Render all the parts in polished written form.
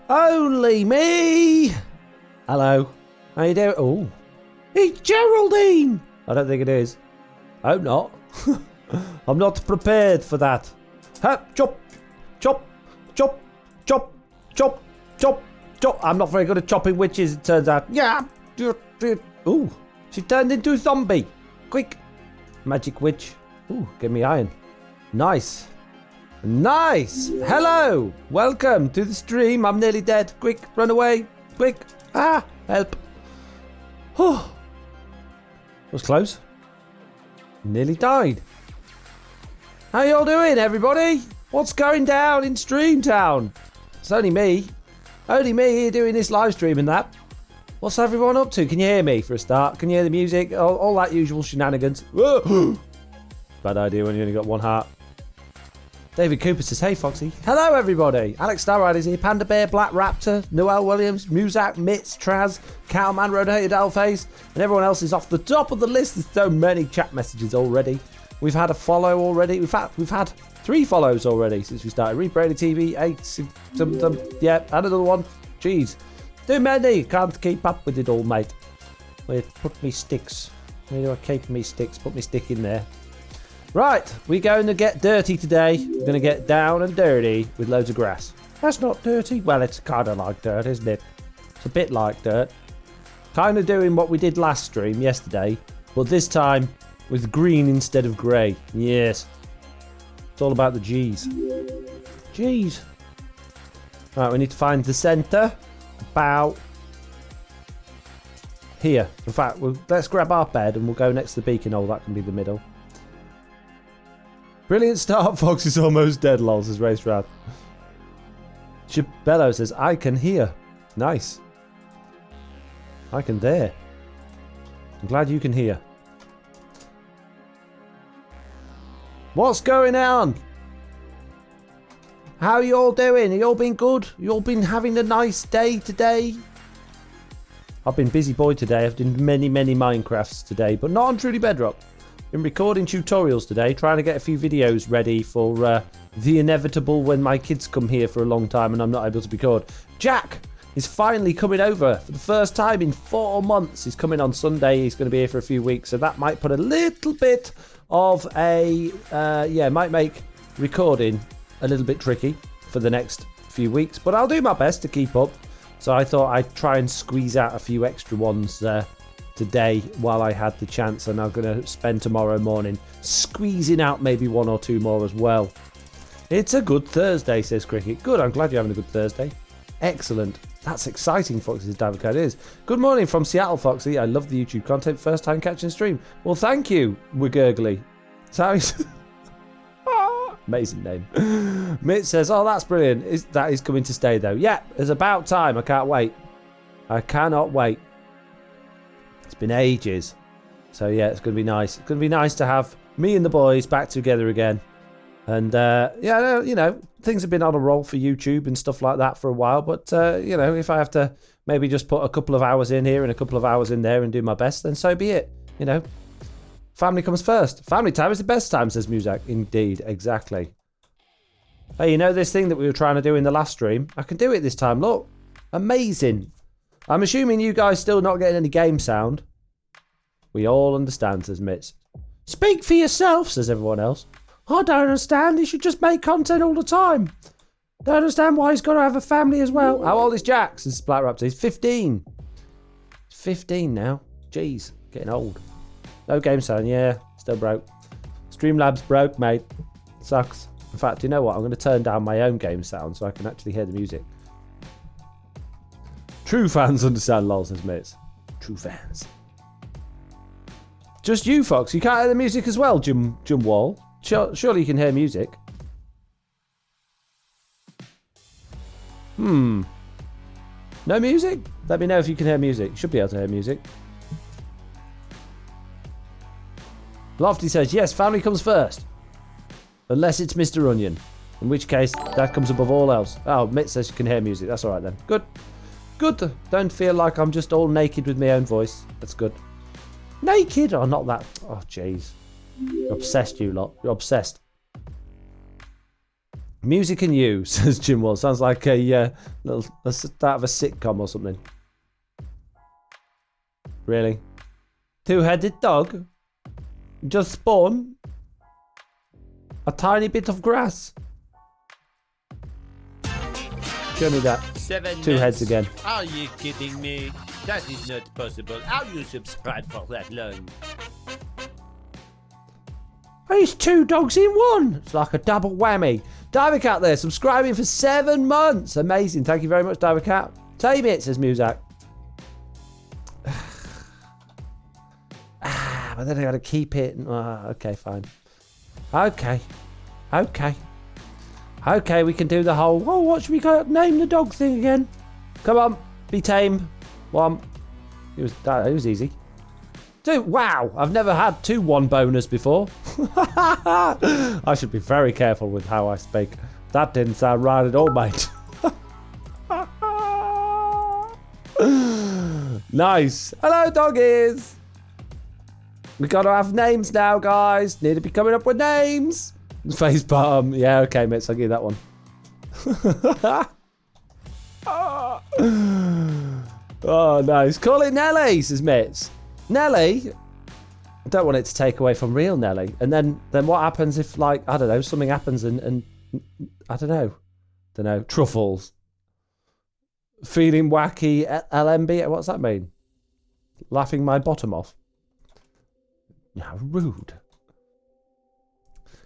Only me. Hello. How you doing? Oh, it's Geraldine. I don't think it is. I hope not. I'm not prepared for that. Chop, chop, chop, chop, chop, chop, chop. I'm not very good at chopping witches, it turns out. Yeah. Ooh, she turned into a zombie. Quick. Magic witch. Ooh, give me iron. Nice. Nice. Hello. Welcome to the stream. I'm nearly dead. Quick, run away. Quick. Help. Oh. Was close. Nearly died. How y'all doing, everybody? What's going down in Stream Town? It's only me. Only me here doing this live stream and that. What's everyone up to? Can you hear me for a start? Can you hear the music? All that usual shenanigans. Bad idea when you only got one heart. David Cooper says, hey Foxy. Hello everybody. Alex Starrider's here. Panda Bear, Black Raptor, Noel Williams, Muzak, Mitz, Traz, Cowman, Rodated Alface, and everyone else is off the top of the list. There's so many chat messages already. We've had a follow already. In fact, we've had 3 follows already since we started. Reed Brady TV, 8, yeah, and another one. Jeez. Too many. Can't keep up with it all, mate. Wait, put me sticks. Where do I keep me sticks? Put me stick in there. Right, we're going to get dirty today. We're going to get down and dirty with loads of grass. That's not dirty. Well, it's kind of like dirt, isn't it? It's a bit like dirt. Kind of doing what we did last stream yesterday, but this time with green instead of grey. Yes. It's all about the G's. G's. Right, we need to find the centre. About here. In fact, let's grab our bed and we'll go next to the beacon hole. That can be the middle. Brilliant start. Fox is almost dead, lol, says Race Rad. Chibello says, I can hear. Nice. I can there. I'm glad you can hear. What's going on? How you all doing? You all been good? You all been having a nice day today? I've been busy boy today. I've done many Minecrafts today, but not on Truly Bedrock. Been recording tutorials today, trying to get a few videos ready for the inevitable when my kids come here for a long time and I'm not able to record. Jack is finally coming over for the first time in 4 months. He's coming on Sunday. He's going to be here for a few weeks, so that might put a little bit of a might make recording a little bit tricky for the next few weeks, but I'll do my best to keep up. So I thought I'd try and squeeze out a few extra ones today while I had the chance, and I'm going to spend tomorrow morning squeezing out maybe 1 or 2 more as well. It's a good Thursday, says Cricket. Good, I'm glad you're having a good Thursday. Excellent. That's exciting, Foxy's David Code is. Good morning from Seattle, Foxy. I love the YouTube content. First time catching stream. Well, thank you, Wigurgly. Sounds amazing name. Mitt says, oh, that's brilliant. That is coming to stay, though. Yeah, it's about time. I can't wait. I cannot wait. It's been ages. So, yeah, it's going to be nice. It's going to be nice to have me and the boys back together again. And, things have been on a roll for YouTube and stuff like that for a while. But, if I have to maybe just put a couple of hours in here and a couple of hours in there and do my best, then so be it. Family comes first. Family time is the best time, says Muzak. Indeed, exactly. Hey, you know this thing that we were trying to do in the last stream? I can do it this time, look. Amazing. I'm assuming you guys still not getting any game sound. We all understand, says Mitz. Speak for yourself, says everyone else. I don't understand. He should just make content all the time. Don't understand why he's got to have a family as well. How old is Jack? Says Black Raptor. He's 15. He's 15 now. Jeez, getting old. No game sound, yeah. Still broke. Streamlabs broke, mate. Sucks. In fact, you know what? I'm going to turn down my own game sound so I can actually hear the music. True fans understand, lol, says Mitz. True fans. Just you, Fox. You can't hear the music as well, Jim Wall. Surely you can hear music. No music? Let me know if you can hear music. You should be able to hear music. Lofty says, yes, family comes first. Unless it's Mr. Onion. In which case, that comes above all else. Oh, Mitt says you can hear music. That's all right then. Good. Good. Don't feel like I'm just all naked with my own voice. That's good. Naked? Oh, not that. Oh, jeez. You're obsessed, you lot. You're obsessed. Music and you, says Jim Wall. Sounds like a start of a sitcom or something. Really? Two-headed dog? Just spawn? A tiny bit of grass? Show me that. 7 Two heads months. again. Are you kidding me? That is not possible. How you subscribe for that long? It's 2 dogs in one. It's like a double whammy. Diver Cat there, subscribing for 7 months. Amazing. Thank you very much, Diver Cat. Tame it, says Muzak. But then I gotta keep it. Okay, fine. Okay, we can do the whole, oh, what should we name the dog thing again? Come on, be tame. One. It was easy. 2. Wow, I've never had 2 one-boners before. I should be very careful with how I speak. That didn't sound right at all, mate. Nice. Hello, doggies. We gotta have names now, guys. Need to be coming up with names. Face palm. Yeah, okay, mates. I'll give you that one. Oh, nice. Call it Nelly, says Mitz. Nelly? I don't want it to take away from real Nelly. And then what happens if, like, I don't know, something happens and I don't know, truffles. Feeling wacky LMB. What's that mean? Laughing my bottom off. How rude.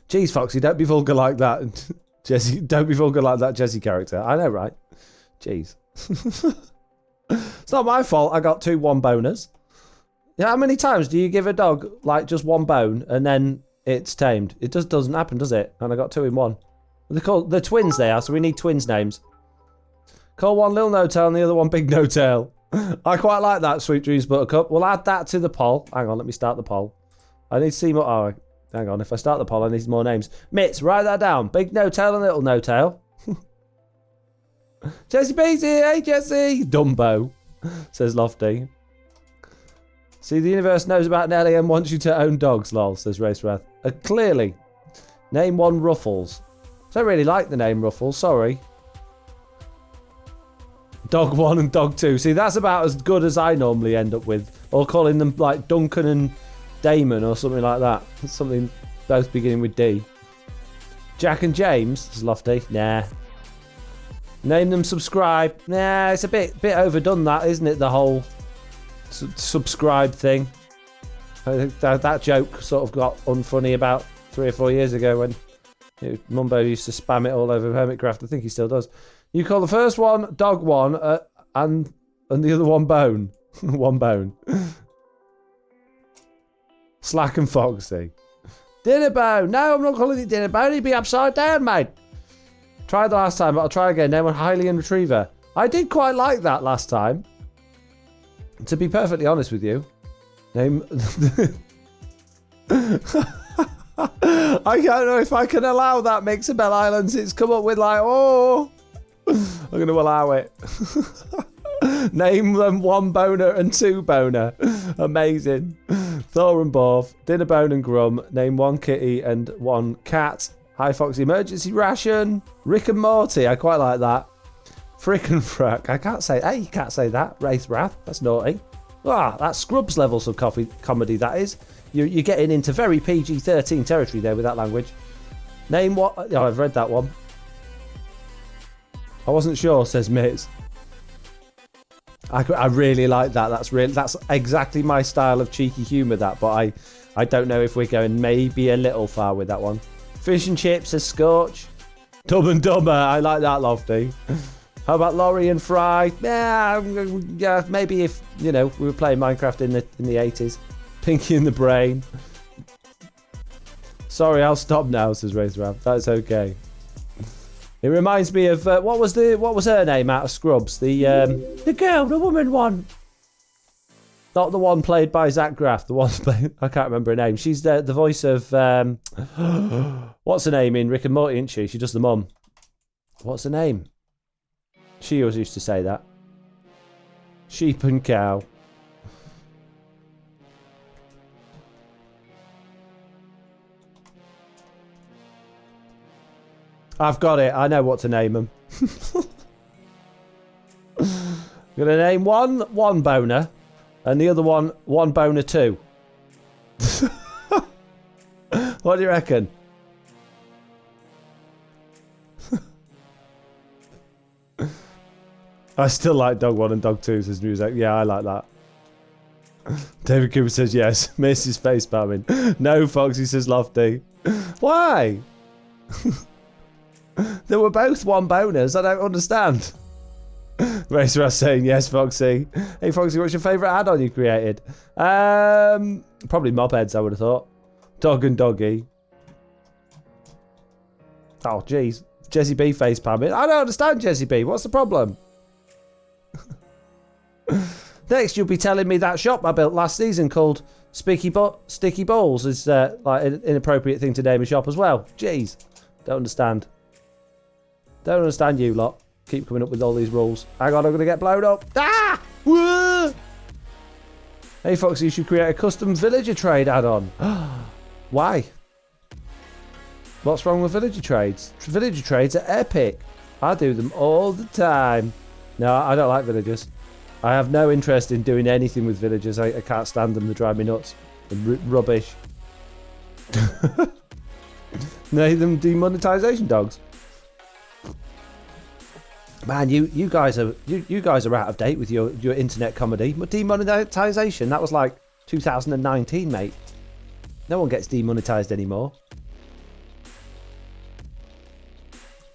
Jeez, Foxy, don't be vulgar like that. Jesse, don't be vulgar like that Jesse character. I know, right? Jeez. It's not my fault I got 2 one-boners. Yeah, how many times do you give a dog, like, just 1 bone and then it's tamed? It just doesn't happen, does it? And I got 2 in 1. They're twins they are, so we need twins names. Call one Lil No Tail and the other one Big No Tail. I quite like that, Sweet Dreams Buttercup. We'll add that to the poll. Hang on, let me start the poll. I need to see more. Oh, hang on. If I start the poll, I need more names. Mitz, write that down. Big No Tail and Little No Tail. Jesse Beasy. Hey, Jesse. Dumbo, says Lofty. See, the universe knows about Nelly and wants you to own dogs, lol, says Race Wrath. Clearly. Name 1 Ruffles. Don't really like the name Ruffles, sorry. Dog 1 and Dog 2. See, that's about as good as I normally end up with. Or calling them, like, Duncan and Damon or something like that. Something both beginning with D. Jack and James, says Lofty. Nah. Name them Subscribe. Nah, it's a bit overdone, that, isn't it? The whole subscribe thing. I think that joke sort of got unfunny about 3 or 4 years ago when Mumbo used to spam it all over Hermitcraft. I think he still does. You call the first one Dog 1 and the other one Bone. 1 bone. Slack and Foxy. Dinner Bone. No, I'm not calling it Dinner Bone. He'd be upside down, mate. Tried the last time, but I'll try again. Name one Hylian Retriever. I did quite like that last time. To be perfectly honest with you. Name... I don't know if I can allow that Mixabel Islands. It's come up with like, oh... I'm going to allow it. Name them 1 boner and 2 boner. Amazing. Thor and Borv. Dinner Bone and Grum. Name 1 kitty and 1 cat. Hi Foxy. Emergency Ration. Rick and Morty. I quite like that. Frick and Frack. I can't say... Hey, you can't say that. Wraith Wrath. That's naughty. Ah, that's Scrubs levels of comedy, that is. You're getting into very PG-13 territory there with that language. Name what... Oh, I've read that one. I wasn't sure, says Mitz. I really like that. That's exactly my style of cheeky humour, that. But I don't know if we're going maybe a little far with that one. Fish and Chips, says Scorch. Dumb and Dumber. I like that, Lofty. How about Laurie and Fry? Yeah, maybe if, you know, we were playing Minecraft in the 80s. Pinky in the Brain. Sorry, I'll stop now, says Razorab. That's okay. It reminds me of what was her name out of Scrubs? The girl, the woman one. Not the one played by Zach Graff. The one played, I can't remember her name. She's the voice of what's her name in Rick and Morty, isn't she? She does the mum. What's her name? She always used to say that. Sheep and cow. I've got it. I know what to name them. I'm going to name one boner and the other one boner 2. What do you reckon? I still like Dog 1 and Dog 2, says Music. Yeah, I like that. David Cooper says yes. Mrs. face spamming. No, Foxy says Lofty. Why? They were both one boners. I don't understand. Racer us saying yes, Foxy. Hey, Foxy, what's your favourite add-on you created? Probably Mobheads, I would have thought. Dog and Doggy. Oh, jeez. Jesse B face spamming. I don't understand, Jesse B. What's the problem? Next, you'll be telling me that shop I built last season called Sticky Balls is like an inappropriate thing to name a shop as well. Jeez. Don't understand. Don't understand you lot. Keep coming up with all these rules. Hang on, I'm going to get blown up. Ah! Whoa! Hey, Foxy, you should create a custom villager trade add-on. Why? What's wrong with villager trades? Villager trades are epic. I do them all the time. No, I don't like villagers. I have no interest in doing anything with villagers. I can't stand them. They drive me nuts. They're rubbish. Name them demonetization dogs. Man, you guys are out of date with your internet comedy. But demonetization, that was like 2019, mate. No one gets demonetized anymore.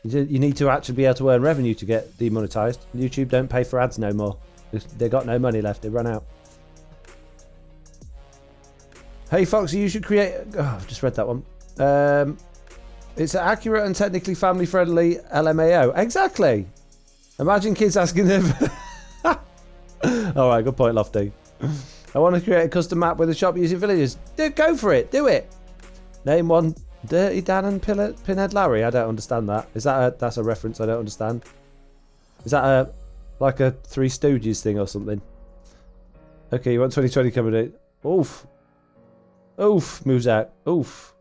You need to actually be able to earn revenue to get demonetized. YouTube don't pay for ads no more. They got no money left. They run out. Hey, Foxy, you should create... Oh, I've just read that one. It's an accurate and technically family-friendly LMAO. Exactly. Imagine kids asking them... All right, good point, Lofty. I want to create a custom map with a shop using villagers. Go for it. Do it. Name one Dirty Dan and Pinhead Larry. I don't understand that. That's a reference I don't understand. Is that like a Three Stooges thing or something? Okay, you want 2020 coming in. Oof. Oof. Moves out. Oof.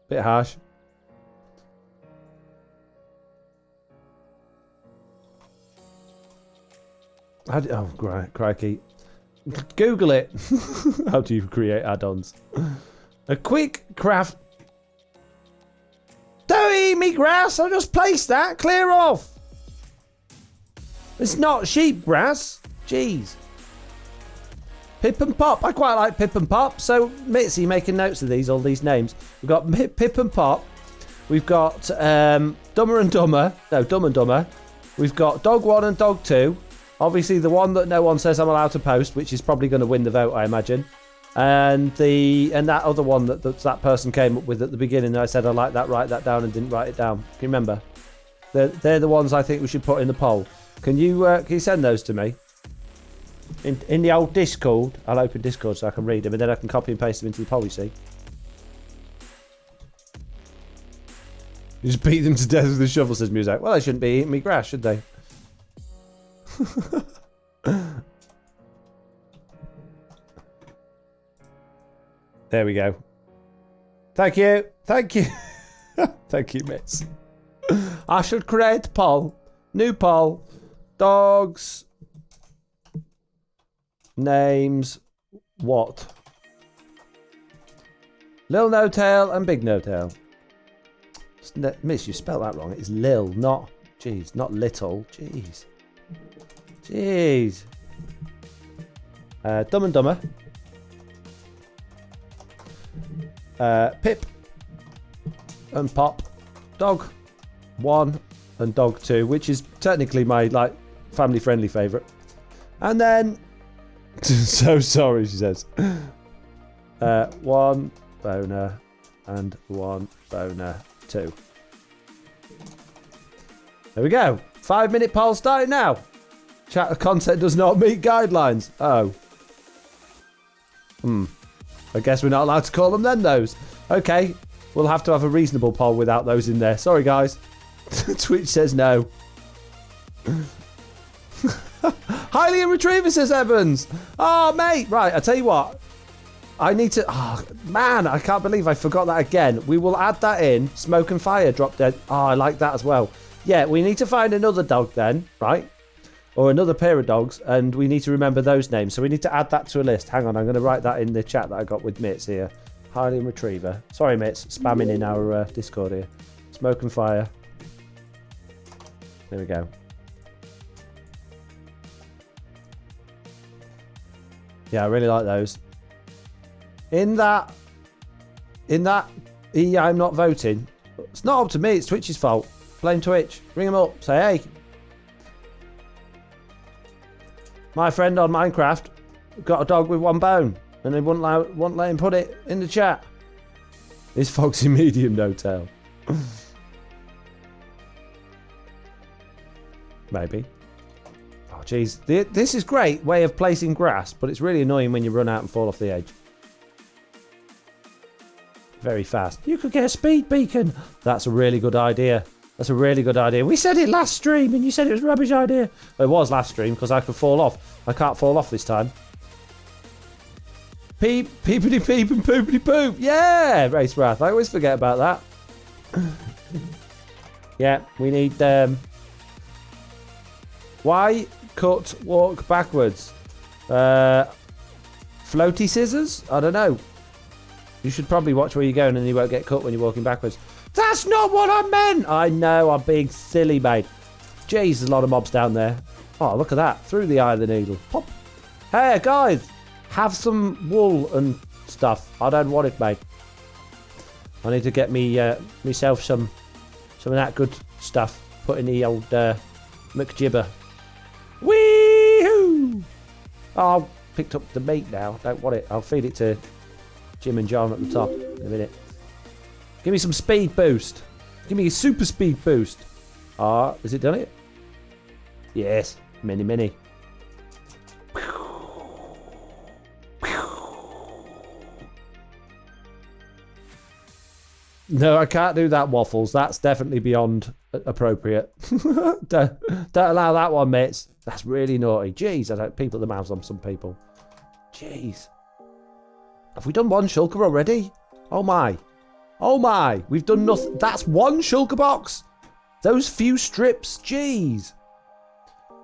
Bit harsh. Oh, crikey. Google it. How do you create add-ons? A quick craft. Don't eat me grass. I just placed that. Clear off. It's not sheep grass. Jeez. Pip and Pop. I quite like Pip and Pop. So, Mitzi making notes of all these names. We've got Pip and Pop. We've got Dumber and Dumber. No, Dumb and Dumber. We've got Dog 1 and Dog 2. Obviously, the one that no one says I'm allowed to post, which is probably going to win the vote, I imagine. And that other one that person came up with at the beginning. I said I like that, write that down, and didn't write it down. Can you remember? They're the ones I think we should put in the poll. Can you send those to me? In the old Discord. I'll open Discord so I can read them, and then I can copy and paste them into the poll, you see. You just beat them to death with a shovel, says Muzak. Well, they shouldn't be eating me grass, should they? There we go. Thank you. Thank you. Thank you, miss. I should create poll. New poll. Dogs. Names. What? Lil No Tail and Big No Tail. Miss, you spelled that wrong. It's Lil, not... Jeez, not little. Jeez. Jeez. Dumb and Dumber. Pip and Pop. Dog 1 and Dog 2, which is technically my family-friendly favourite. And then... so sorry, she says. 1 boner and 1 boner 2. There we go. 5-minute poll starting now. Chat content does not meet guidelines. Oh. I guess we're not allowed to call them then, those. Okay. We'll have to have a reasonable poll without those in there. Sorry, guys. Twitch says no. Hylian Retriever says Evans. Oh, mate. Right, I tell you what. I need to... Oh, man, I can't believe I forgot that again. We will add that in. Smoke and fire, drop dead. Oh, I like that as well. Yeah, we need to find another dog then, right? Or another pair of dogs, and we need to remember those names. So we need to add that to a list. Hang on, I'm going to write that in the chat that I got with Mitz here. Highland Retriever. Sorry, Mitz, spamming in our Discord here. Smoke and fire. There we go. Yeah, I really like those. In that, I'm not voting. It's not up to me, it's Twitch's fault. Blame Twitch. Ring him up. Say, hey. My friend on Minecraft got a dog with one bone, and they won't let him put it in the chat. Is Foxy medium no tail? Maybe. Oh, jeez. This is great way of placing grass, but it's really annoying when you run out and fall off the edge. Very fast. You could get a speed beacon. That's a really good idea. That's a really good idea. We said it last stream and you said it was a rubbish idea. Well, it was last stream because I could fall off. I can't fall off this time. Peep, peepity peep and poopity poop. Yeah, Race Wrath. I always forget about that. Yeah, we need... Why cut walk backwards? Floaty scissors? I don't know. You should probably watch where you're going and you won't get cut when you're walking backwards. That's not what I meant! I know, I'm being silly, mate. Jeez, there's a lot of mobs down there. Oh, look at that. Through the eye of the needle. Pop. Hey, guys. Have some wool and stuff. I don't want it, mate. I need to get me myself some of that good stuff. Put in the old McJibber. Wee-hoo! Oh, picked up the meat now. Don't want it. I'll feed it to Jim and John at the top in a minute. Give me some speed boost. Give me a super speed boost. Ah, has it done it? Yes. Mini. No, I can't do that, Waffles. That's definitely beyond appropriate. don't allow that one, mates. That's really naughty. Jeez, I don't people the mouths on some people. Jeez. Have we done one shulker already? Oh my. Oh my. We've done nothing. That's one shulker box. Those few strips. Jeez.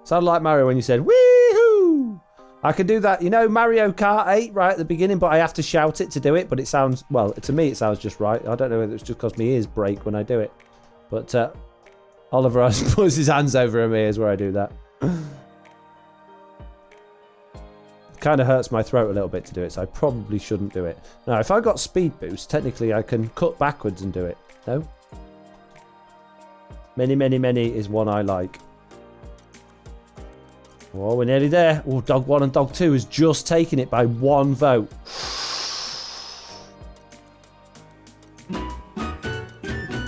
Sounded like Mario when you said, wee-hoo. I can do that. You know, Mario Kart 8 right at the beginning, but I have to shout it to do it. But it sounds, well, to me, it sounds just right. I don't know whether it's just because my ears break when I do it. But Oliver always puts his hands over my ears where I do that. Kind of hurts my throat a little bit to do it, so I probably shouldn't do it. Now, if I got speed boost, technically I can cut backwards and do it. No? Many is one I like. Oh, we're nearly there. Oh, Dog 1 and Dog 2 has just taken it by one vote.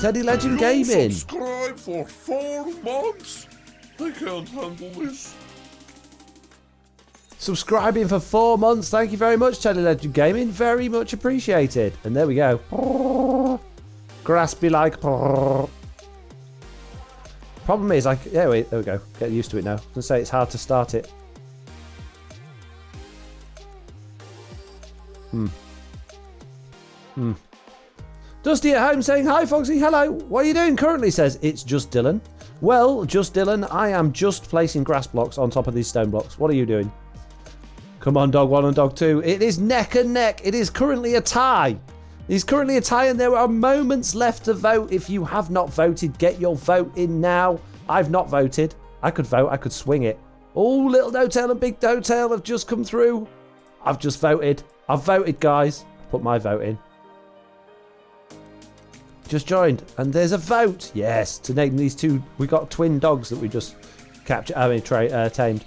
Teddy Legend Gaming. Subscribe for 4 months. I can't handle this. Subscribing for 4 months. Thank you very much, Teddy Legend Gaming. Very much appreciated. And there we go. Grass be like. Problem is, yeah, wait, there we go. Get used to it now. I was going to say it's hard to start it. Dusty at home saying, hi, Foxy, hello. What are you doing currently? Says, it's just Dylan. Well, just Dylan, I am just placing grass blocks on top of these stone blocks. What are you doing? Come on, Dog 1 and Dog 2. It is neck and neck. It is currently a tie. It's currently a tie and there are moments left to vote. If you have not voted, get your vote in now. I've not voted. I could vote. I could swing it. Oh, Little No Tail and Big No Tail have just come through. I've just voted. I've voted, guys. Put my vote in. Just joined. And there's a vote. Yes. To name these two. We got twin dogs that we just captured. Tamed.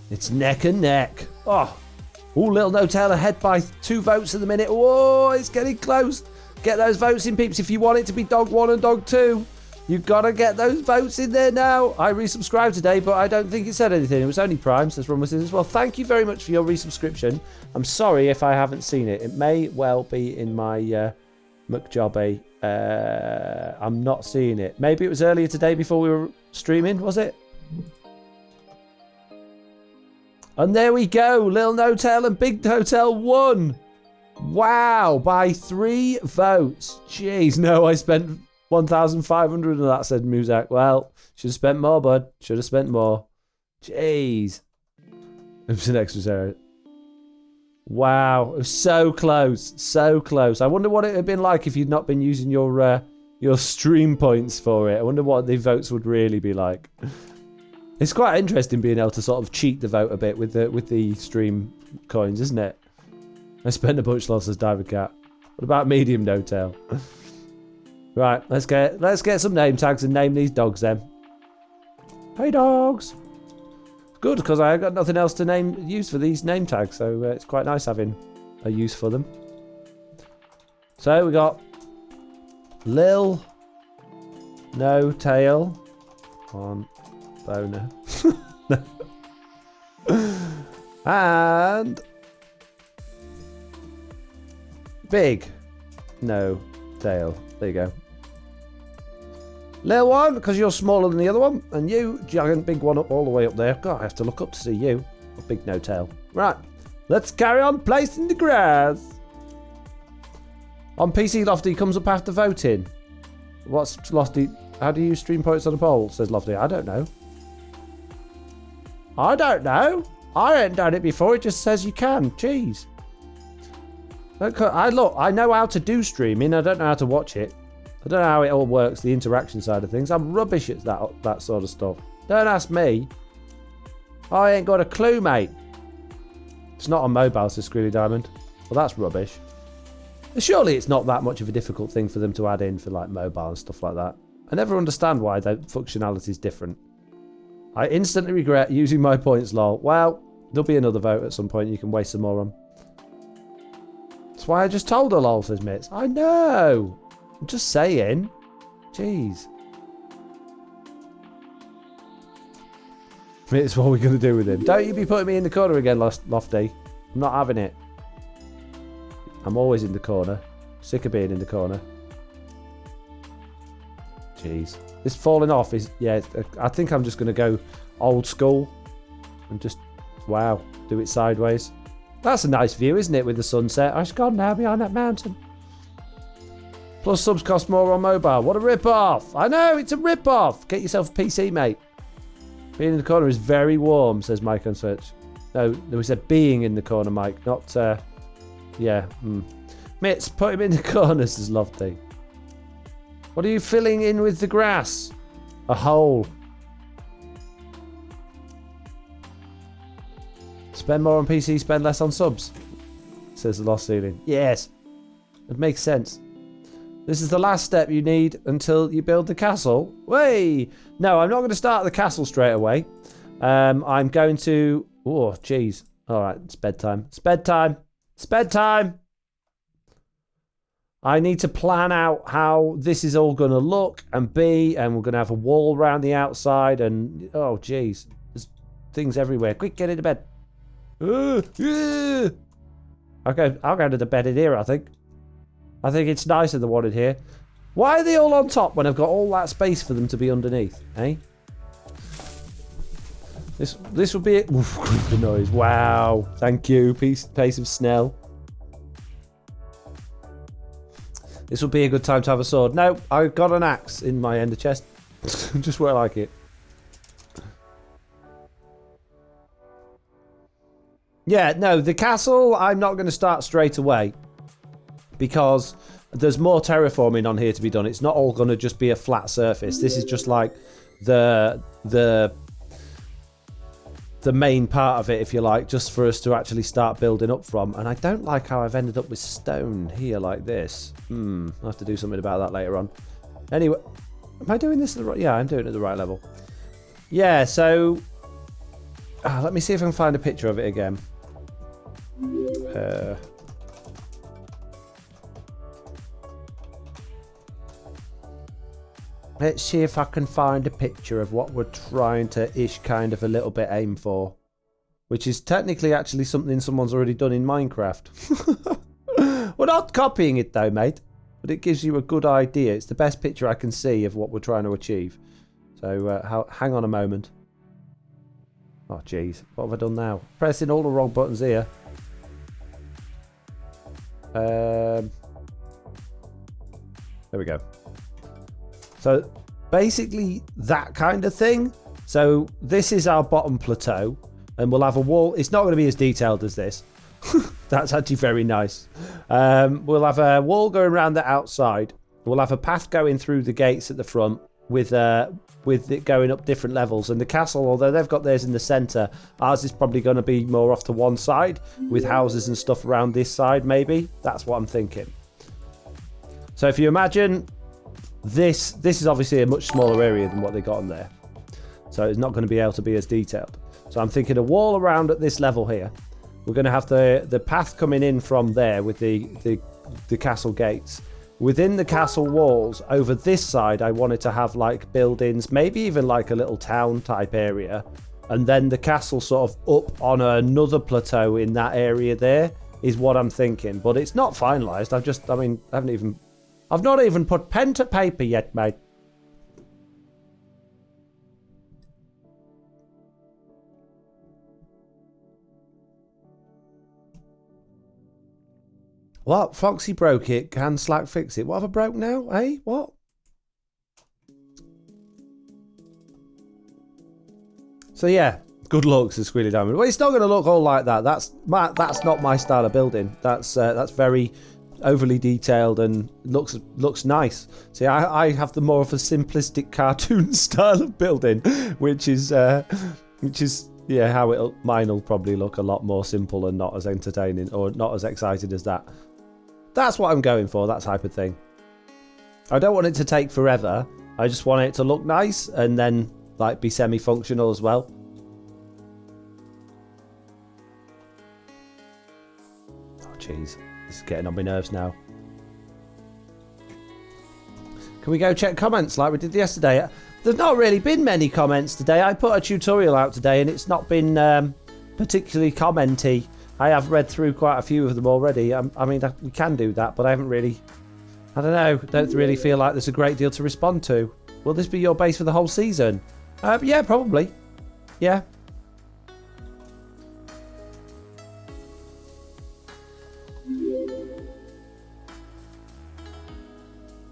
It's neck and neck. Oh, Little No Tail ahead by 2 votes at the minute. Oh, it's getting close. Get those votes in, peeps. If you want it to be Dog 1 and Dog 2, you've got to get those votes in there now. I resubscribed today, but I don't think it said anything. It was only Prime, says Rumble as well. Thank you very much for your resubscription. I'm sorry if I haven't seen it. It may well be in my McJobby. I'm not seeing it. Maybe it was earlier today before we were streaming, was it? And there we go. Little Hotel and Big Hotel won. Wow, by 3 votes. Jeez, no, I spent 1,500 of that, said Muzak. Well, should have spent more, bud. Should have spent more. Jeez. It was an extra zero. Wow, it was so close. So close. I wonder what it would have been like if you'd not been using your stream points for it. I wonder what the votes would really be like. It's quite interesting being able to sort of cheat the vote a bit with the stream coins, isn't it? I spent a bunch lost as Diver Cat. What about medium no tail? Right, let's get some name tags and name these dogs then. Hey dogs. Good, because I got nothing else to use for these name tags, so it's quite nice having a use for them. So we got Lil No Tail on Boner. And Big No Tail. There you go. Little one, because you're smaller than the other one. And you, giant big one up all the way up there. God, I have to look up to see you. A big no tail. Right. Let's carry on placing the grass. On PC, Lofty comes up after voting. What's Lofty? How do you use stream points on a poll? Says Lofty. I don't know. I don't know. I ain't done it before. It just says you can. Jeez. I know how to do streaming. I don't know how to watch it. I don't know how it all works, the interaction side of things. I'm rubbish at that sort of stuff. Don't ask me. I ain't got a clue, mate. It's not on mobile, says Screely Diamond. Well, that's rubbish. Surely it's not that much of a difficult thing for them to add in for like mobile and stuff like that. I never understand why the functionality is different. I instantly regret using my points, lol. Well, there'll be another vote at some point you can waste some more on. That's why I just told her, lol, says Mitz. I know. I'm just saying. Jeez. Mitz, what are we going to do with him? Don't you be putting me in the corner again, Lofty. I'm not having it. I'm always in the corner. Sick of being in the corner. Jeez. This falling off is... Yeah, I think I'm just going to go old school. And just... Wow. Do it sideways. That's a nice view, isn't it, with the sunset? I should go now behind that mountain. Plus subs cost more on mobile. What a rip-off. I know, it's a rip-off. Get yourself a PC, mate. Being in the corner is very warm, says Mike on search. No, we said being in the corner, Mike, not... Yeah. Mitz, put him in the corner, says Lofty. What are you filling in with the grass? A hole. Spend more on PC, spend less on subs, says the Lost Ceiling. Yes. It makes sense. This is the last step you need until you build the castle. Way! No, I'm not going to start the castle straight away. I'm going to... Oh, jeez. All right, it's bedtime. It's bedtime. It's bedtime. I need to plan out how this is all going to look and be, and we're going to have a wall around the outside, and... Oh, jeez. There's things everywhere. Quick, get into bed. I'll go to the bed in here, I think. I think it's nicer than one in here. Why are they all on top when I've got all that space for them to be underneath, eh? This will be it. Oof, the noise. Wow. Thank you, Pace of Snell. This will be a good time to have a sword. No, I've got an axe in my ender chest. Just where I like it. Yeah, no, the castle I'm not going to start straight away. Because there's more terraforming on here to be done. It's not all going to just be a flat surface. This is just like the main part of it, if you like, just for us to actually start building up from. And I don't like how I've ended up with stone here like this. I'll have to do something about that later on. Anyway, am I doing this at the right... Yeah, I'm doing it at the right level. Yeah, so... let me see if I can find a picture of it again. Let's see if I can find a picture of what we're trying to kind of a little bit aim for. Which is technically actually something someone's already done in Minecraft. We're not copying it though, mate. But it gives you a good idea. It's the best picture I can see of what we're trying to achieve. So hang on a moment. Oh, jeez. What have I done now? Pressing all the wrong buttons here. There we go. So, basically, that kind of thing. So, this is our bottom plateau. And we'll have a wall. It's not going to be as detailed as this. That's actually very nice. We'll have a wall going around the outside. We'll have a path going through the gates at the front with it going up different levels. And the castle, although they've got theirs in the centre, ours is probably going to be more off to one side with houses and stuff around this side, maybe. That's what I'm thinking. So if you imagine this is obviously a much smaller area than what they got on there. So it's not going to be able to be as detailed. So I'm thinking a wall around at this level here. We're going to have the path coming in from there with the castle gates. Within the castle walls, over this side, I wanted to have like buildings, maybe even like a little town type area. And then the castle sort of up on another plateau in that area there is what I'm thinking. But it's not finalised. I've not even put pen to paper yet, mate. What? Foxy broke it. Can Slack fix it? What have I broke now? Eh? What? So yeah, good luck to Squealy Diamond. Well, it's not going to look all like that. That's not my style of building. That's very overly detailed and looks nice. See, I have the more of a simplistic cartoon style of building, which is yeah, how mine will probably look a lot more simple and not as entertaining or not as excited as that. That's what I'm going for, that type of thing. I don't want it to take forever. I just want it to look nice and then like be semi-functional as well. Oh jeez, this is getting on my nerves now. Can we go check comments like we did yesterday? There's not really been many comments today. I put a tutorial out today and it's not been particularly commenty. I have read through quite a few of them already. I mean, we can do that, but I haven't really... I don't know. Don't really feel like there's a great deal to respond to. Will this be your base for the whole season? Yeah, probably. Yeah.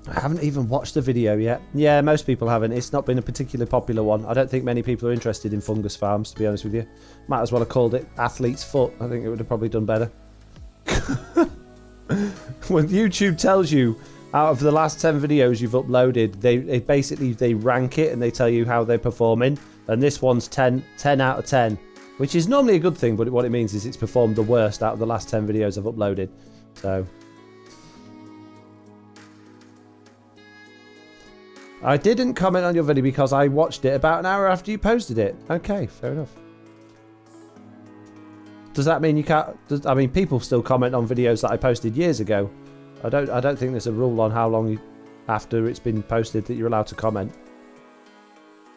I haven't even watched the video yet. Yeah, most people haven't. It's not been a particularly popular one. I don't think many people are interested in fungus farms, to be honest with you. Might as well have called it Athlete's Foot. I think it would have probably done better. When YouTube tells you out of the last 10 videos you've uploaded, they basically rank it and they tell you how they're performing. And this one's 10 out of 10, which is normally a good thing, but what it means is it's performed the worst out of the last 10 videos I've uploaded. So... I didn't comment on your video because I watched it about an hour after you posted it. Okay, fair enough. Does that mean you can't... I mean, people still comment on videos that I posted years ago. I don't think there's a rule on how long after it's been posted that you're allowed to comment.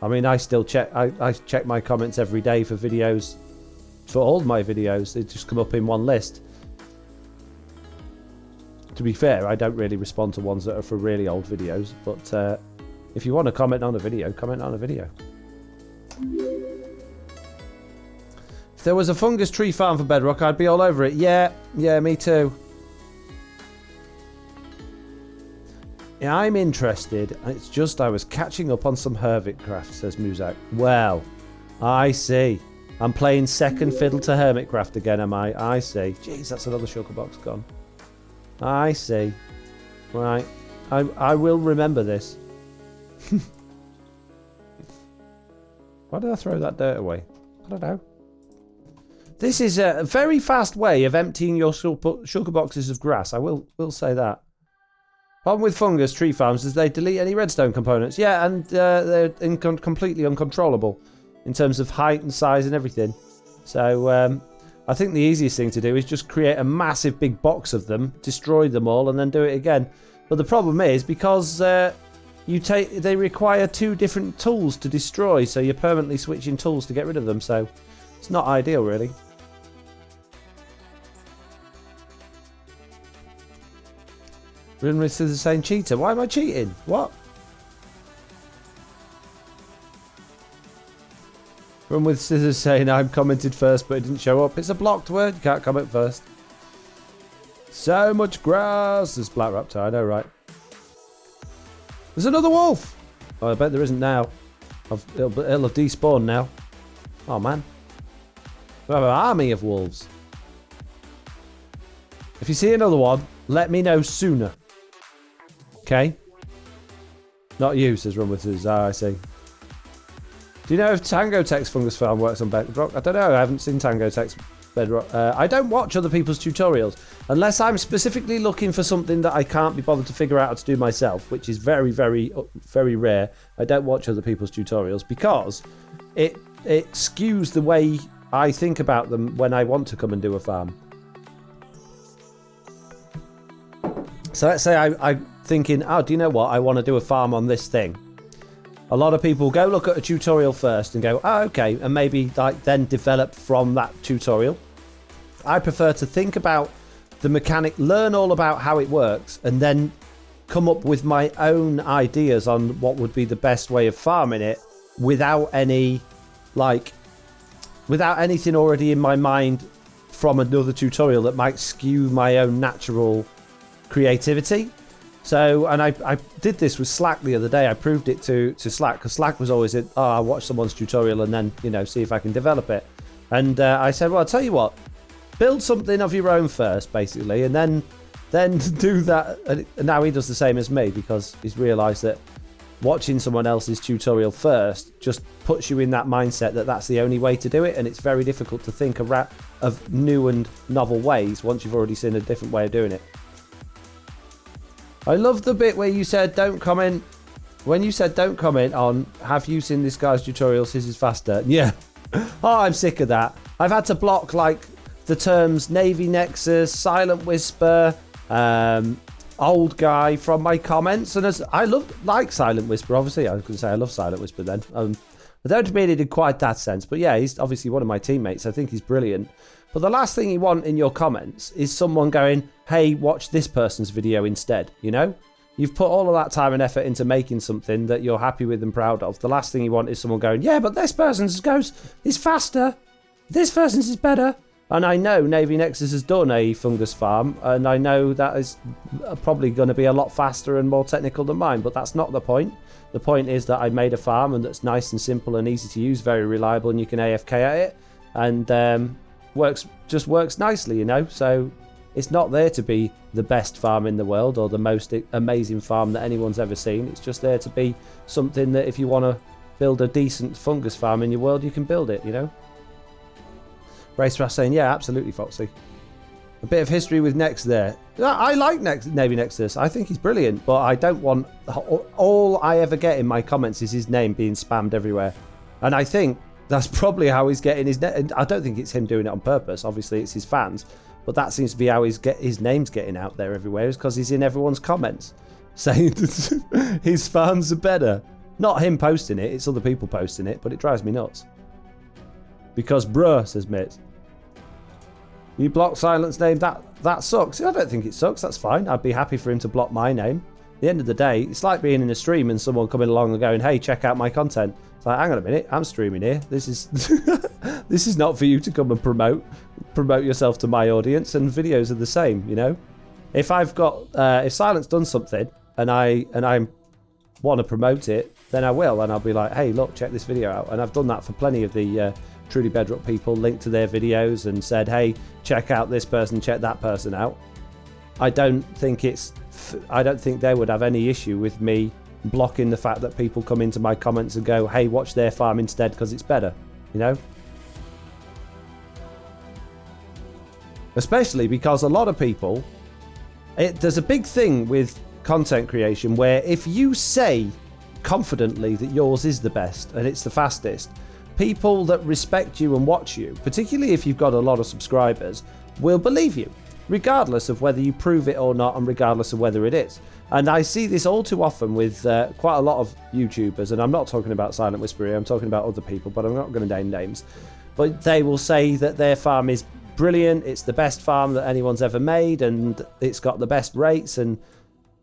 I mean, I still check... I check my comments every day for videos... For all my videos. They just come up in one list. To be fair, I don't really respond to ones that are for really old videos, but... if you want to comment on a video, comment on a video. If there was a fungus tree farm for Bedrock, I'd be all over it. Yeah, me too. Yeah, I'm interested. It's just I was catching up on some Hermitcraft, says Muzak. Well, I see. I'm playing second fiddle to Hermitcraft again, am I? I see. Jeez, that's another sugar box gone. I see. Right. I will remember this. Why did I throw that dirt away? I don't know. This is a very fast way of emptying your sugar boxes of grass. I will say that. Problem with fungus tree farms is they delete any redstone components. Yeah, and they're completely uncontrollable in terms of height and size and everything. So I think the easiest thing to do is just create a massive big box of them, destroy them all, and then do it again. But the problem is because they require two different tools to destroy, so you're permanently switching tools to get rid of them. So it's not ideal, really. Rinris is the same cheater. Why am I cheating? What? Run with Scissors saying I'm commented first, but it didn't show up. It's a blocked word. You can't comment first. So much grass. There's Black Raptor. I know, right? There's another wolf. Oh, I bet there isn't now. It'll have despawned now. Oh, man. We have an army of wolves. If you see another one, let me know sooner. Okay? Not you, says Run with Scissors. Ah, I see. Do you know if Tango Tech's fungus farm works on Bedrock? I don't know. I haven't seen Tango Tech's Bedrock. I don't watch other people's tutorials unless I'm specifically looking for something that I can't be bothered to figure out how to do myself, which is very, very, very rare. I don't watch other people's tutorials because it skews the way I think about them when I want to come and do a farm. So let's say I'm thinking, oh, do you know what? I want to do a farm on this thing. A lot of people go look at a tutorial first and go, oh, okay, and maybe like then develop from that tutorial. I prefer to think about the mechanic, learn all about how it works, and then come up with my own ideas on what would be the best way of farming it without anything already in my mind from another tutorial that might skew my own natural creativity. So, and I did this with Slack the other day. I proved it to Slack because Slack was always I watch someone's tutorial and then, see if I can develop it. And I said, well, I'll tell you what, build something of your own first, basically, and then do that. And now he does the same as me because he's realised that watching someone else's tutorial first just puts you in that mindset that that's the only way to do it. And it's very difficult to think of new and novel ways once you've already seen a different way of doing it. I love the bit where you said don't comment. When you said don't comment on have you seen this guy's tutorials, his is faster. Yeah. Oh, I'm sick of that. I've had to block like the terms Navy Nexus, Silent Whisper, old guy from my comments. And as I like Silent Whisper, obviously. I was going to say I love Silent Whisper then. I don't mean it in quite that sense. But yeah, he's obviously one of my teammates. I think he's brilliant. But the last thing you want in your comments is someone going, hey, watch this person's video instead, You've put all of that time and effort into making something that you're happy with and proud of. The last thing you want is someone going, yeah, but this person's is faster. This person's is better. And I know Navy Nexus has done a fungus farm, and I know that is probably going to be a lot faster and more technical than mine, but that's not the point. The point is that I made a farm and that's nice and simple and easy to use, very reliable, and you can AFK at it. And works nicely, so it's not there to be the best farm in the world or the most amazing farm that anyone's ever seen. It's just there to be something that if you want to build a decent fungus farm in your world, you can build it, Race Rash saying, yeah, absolutely, Foxy. A bit of history with Nex there. I like Navy Nexus. I think he's brilliant, but I don't want all I ever get in my comments is his name being spammed everywhere. And I think that's probably how he's getting his name. I don't think it's him doing it on purpose. Obviously, it's his fans. But that seems to be how his name's getting out there everywhere, is because he's in everyone's comments saying his fans are better. Not him posting it, it's other people posting it, but it drives me nuts. Because bruh, says Mitt. You block Silent's name, that sucks. I don't think it sucks, that's fine. I'd be happy for him to block my name. At the end of the day, it's like being in a stream and someone coming along and going, hey, check out my content. It's like, hang on a minute, I'm streaming here. This is this is not for you to come and promote yourself to my audience, and videos are the same, If I've got if Silent's done something and I want to promote it, then I will, and I'll be like, hey, look, check this video out. And I've done that for plenty of the Truly Bedrock people, linked to their videos and said, hey, check out this person, check that person out. I don't think they would have any issue with me blocking the fact that people come into my comments and go, hey, watch their farm instead because it's better, Especially because a lot of people, there's a big thing with content creation where if you say confidently that yours is the best and it's the fastest, people that respect you and watch you, particularly if you've got a lot of subscribers, will believe you, regardless of whether you prove it or not and regardless of whether it is. And I see this all too often with quite a lot of YouTubers, and I'm not talking about Silent Whisper here, I'm talking about other people, but I'm not going to name names. But they will say that their farm is brilliant, it's the best farm that anyone's ever made, and it's got the best rates, and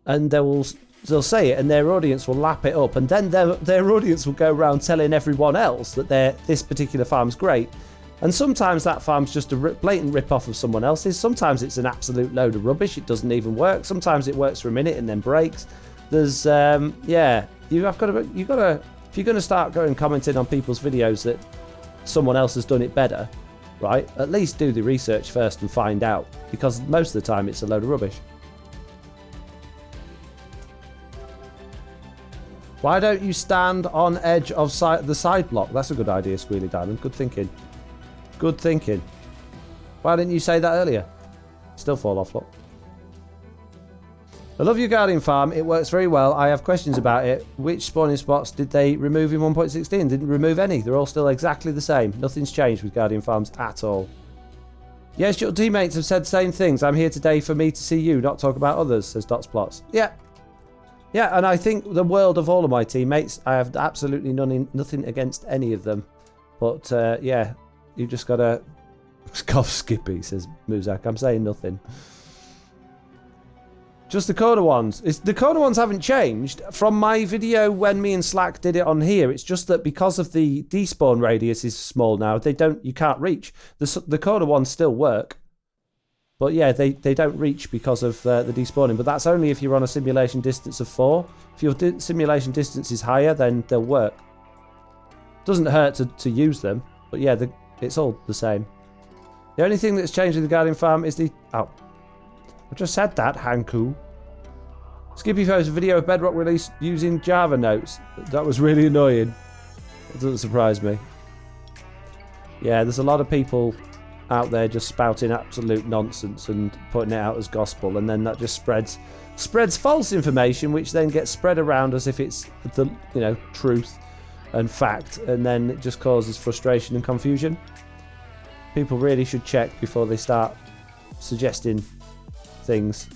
they will they'll say it and their audience will lap it up, and then their audience will go around telling everyone else that this particular farm's great. And sometimes that farm's just a blatant rip-off of someone else's. Sometimes it's an absolute load of rubbish. It doesn't even work. Sometimes it works for a minute and then breaks. There's if you're going to start going commenting on people's videos that someone else has done it better, right, at least do the research first and find out, because most of the time it's a load of rubbish. Why don't you stand on edge of the side block? That's a good idea, Squealy Diamond. Good thinking. Good thinking. Why didn't you say that earlier? Still fall off, look. I love your Guardian farm. It works very well. I have questions about it. Which spawning spots did they remove in 1.16? Didn't remove any. They're all still exactly the same. Nothing's changed with Guardian farms at all. Yes, your teammates have said the same things. I'm here today for me to see you, not talk about others, says Dots Plots. Yeah. Yeah, and I think the world of all of my teammates. I have absolutely nothing against any of them. But, yeah, you just got to... Cough Skippy, says Muzak. I'm saying nothing. Just the corner ones. The corner ones haven't changed. From my video when me and Slack did it on here, it's just that because of the despawn radius is small now, you can't reach. The corner ones still work. But yeah, they don't reach because of the despawning. But that's only if you're on a simulation distance of 4. If your simulation distance is higher, then they'll work. Doesn't hurt to use them. But yeah, it's all the same. The only thing that's changed in the Guardian farm is the... Oh. I just said that, Hanku. Skippy posted a video of Bedrock release using Java notes. That was really annoying. It doesn't surprise me. Yeah, there's a lot of people out there just spouting absolute nonsense and putting it out as gospel, and then that just spreads false information, which then gets spread around as if it's the truth and fact, and then it just causes frustration and confusion. People really should check before they start suggesting things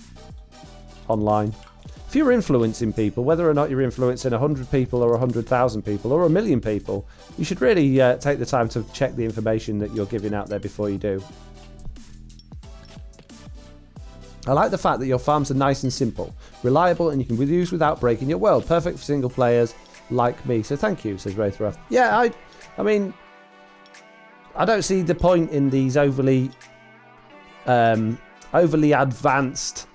online. If you're influencing people, whether or not you're influencing 100 people or 100,000 people or 1 million people, you should really take the time to check the information that you're giving out there before you do. I like the fact that your farms are nice and simple, reliable, and you can use without breaking your world. Perfect for single players like me. So thank you, says Wraithrath. Yeah, I mean, I don't see the point in these overly advanced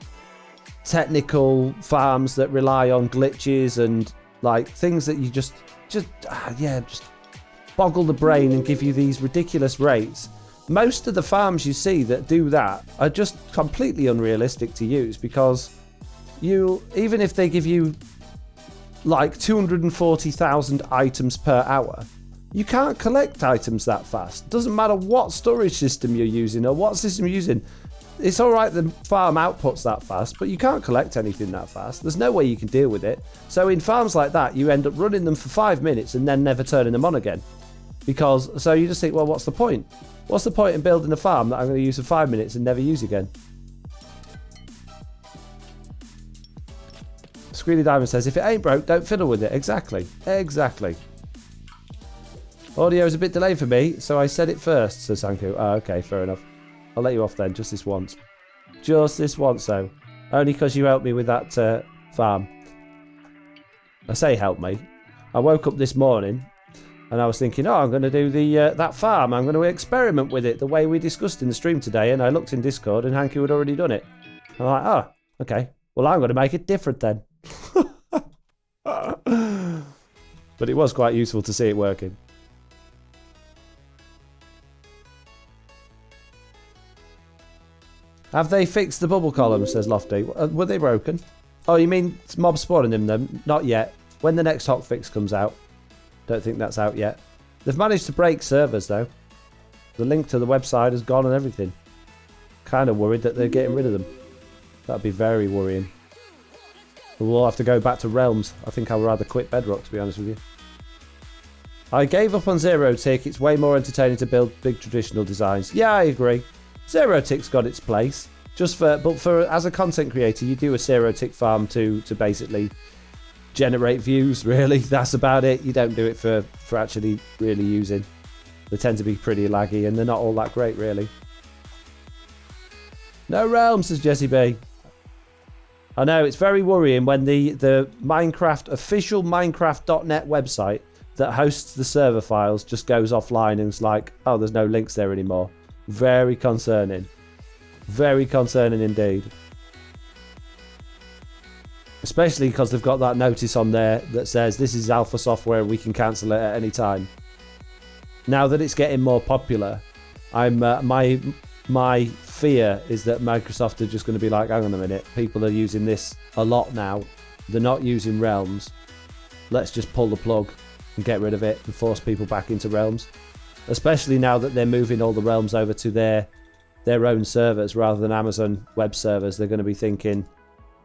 technical farms that rely on glitches and like things that you just boggle the brain and give you these ridiculous rates. Most of the farms you see that do that are just completely unrealistic to use, because even if they give you like 240,000 items per hour, you can't collect items that fast. Doesn't matter what storage system you're using or what system you're using. It's alright the farm outputs that fast, but you can't collect anything that fast. There's no way you can deal with it. So in farms like that, you end up running them for 5 minutes and then never turning them on again. So you just think, well, what's the point? What's the point in building a farm that I'm going to use for 5 minutes and never use again? Screeny Diamond says, if it ain't broke, don't fiddle with it. Exactly. Exactly. Audio is a bit delayed for me, so I said it first, says Sanku. Oh, okay, fair enough. I'll let you off then, just this once. Just this once, though. Only because you helped me with that farm. I say help me. I woke up this morning and I was thinking, oh, I'm going to do that farm. I'm going to experiment with it the way we discussed in the stream today. And I looked in Discord and Hanky had already done it. I'm like, oh, okay. Well, I'm going to make it different then. But it was quite useful to see it working. Have they fixed the bubble columns, says Lofty. Were they broken? Oh, you mean mob spawning in them? Not yet. When the next hotfix comes out. Don't think that's out yet. They've managed to break servers, though. The link to the website has gone and everything. Kind of worried that they're getting rid of them. That'd be very worrying. We'll have to go back to Realms. I think I'd rather quit Bedrock, to be honest with you. I gave up on Zero Tick. It's way more entertaining to build big traditional designs. Yeah, I agree. Zero Tick's got its place. But as a content creator, you do a Zero Tick farm to basically generate views, really. That's about it. You don't do it for actually really using. They tend to be pretty laggy and they're not all that great, really. No Realm, says Jesse B. I know, it's very worrying when the Minecraft, official Minecraft.net website that hosts the server files just goes offline and it's like, oh, there's no links there anymore. Very concerning. Very concerning indeed. Especially because they've got that notice on there that says this is alpha software, we can cancel it at any time. Now that it's getting more popular, I'm my fear is that Microsoft are just going to be like, hang on a minute, people are using this a lot now. They're not using Realms. Let's just pull the plug and get rid of it and force people back into Realms. Especially now that they're moving all the Realms over to their own servers rather than Amazon web servers. They're going to be thinking,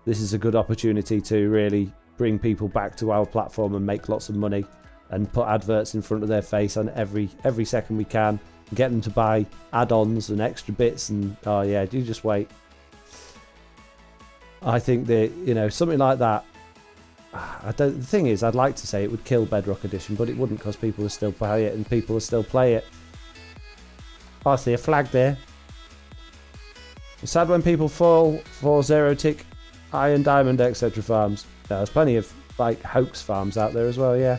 this is a good opportunity to really bring people back to our platform and make lots of money and put adverts in front of their face on every second we can. Get them to buy add-ons and extra bits, and oh yeah, do just wait. I think that, you know, something like that. The thing is, I'd like to say it would kill Bedrock Edition, but it wouldn't, because people will still play it and people will still play it. Oh, I see a flag there. It's sad when people fall for zero tick, iron, diamond, etc. farms. Yeah, there's plenty of like hoax farms out there as well. Yeah.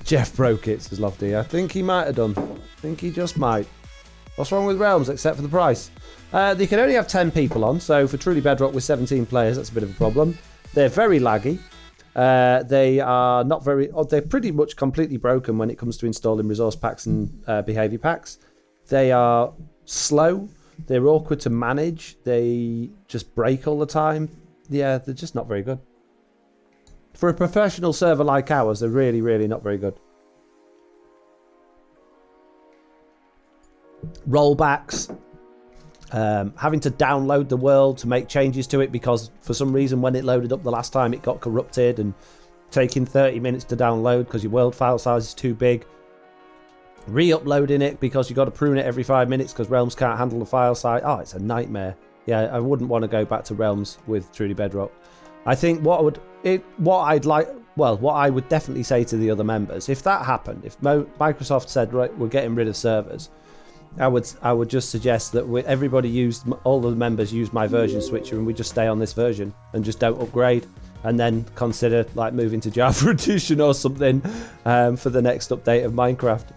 Jeff broke it, says Lofty. I think he might have done. I think he just might. What's wrong with Realms except for the price? They can only have 10 people on, so for Truly Bedrock with 17 players, that's a bit of a problem. They're very laggy. They are not very... Oh, they're pretty much completely broken when it comes to installing resource packs and behaviour packs. They are slow. They're awkward to manage. They just break all the time. Yeah, they're just not very good. For a professional server like ours, they're really, really not very good. Rollbacks. Having to download the world to make changes to it because for some reason when it loaded up the last time it got corrupted, and taking 30 minutes to download because your world file size is too big. Re-uploading it because you've got to prune it every 5 minutes because Realms can't handle the file size. Oh, it's a nightmare. Yeah, I wouldn't want to go back to Realms with Truly Bedrock. I think what I would definitely say to the other members, if that happened, if Microsoft said, right, we're getting rid of servers, I would just suggest that all the members use my version switcher and we just stay on this version and just don't upgrade, and then consider like moving to Java Edition or something for the next update of Minecraft.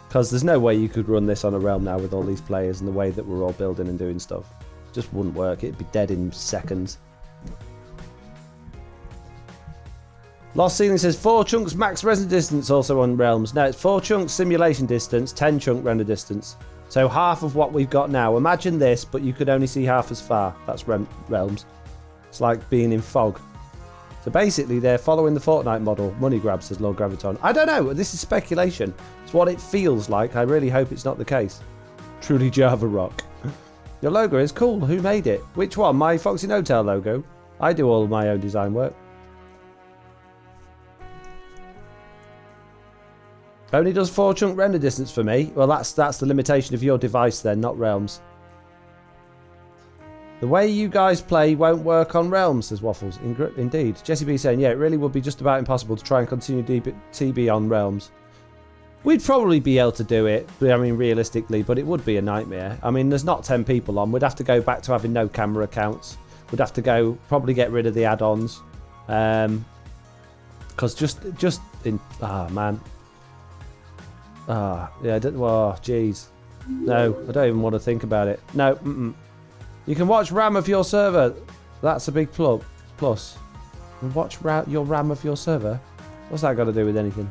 Because there's no way you could run this on a Realm now with all these players and the way that we're all building and doing stuff. It just wouldn't work. It'd be dead in seconds. Lost Ceiling says 4 chunks max render distance also on Realms. No, it's 4 chunks simulation distance, 10 chunk render distance. So half of what we've got now. Imagine this, but you could only see half as far. That's Realms. It's like being in fog. So basically, they're following the Fortnite model. Money grab, says Lord Graviton. I don't know. This is speculation. It's what it feels like. I really hope it's not the case. Truly Java Rock. Your logo is cool. Who made it? Which one? My Foxy No-Tail logo? I do all of my own design work. Only does 4 chunk render distance for me. Well, that's the limitation of your device then, not Realms. The way you guys play won't work on Realms, says Waffles. Indeed. Jesse B saying, yeah, it really would be just about impossible to try and continue TB on Realms. We'd probably be able to do it, I mean, realistically, but it would be a nightmare. I mean, there's not 10 people on. We'd have to go back to having no camera accounts. We'd have to probably get rid of the add-ons. Because just in... Ah, man. Ah, yeah, well, jeez. No, I don't even want to think about it. No, You can watch RAM of your server. That's a big plus. Watch your RAM of your server? What's that got to do with anything?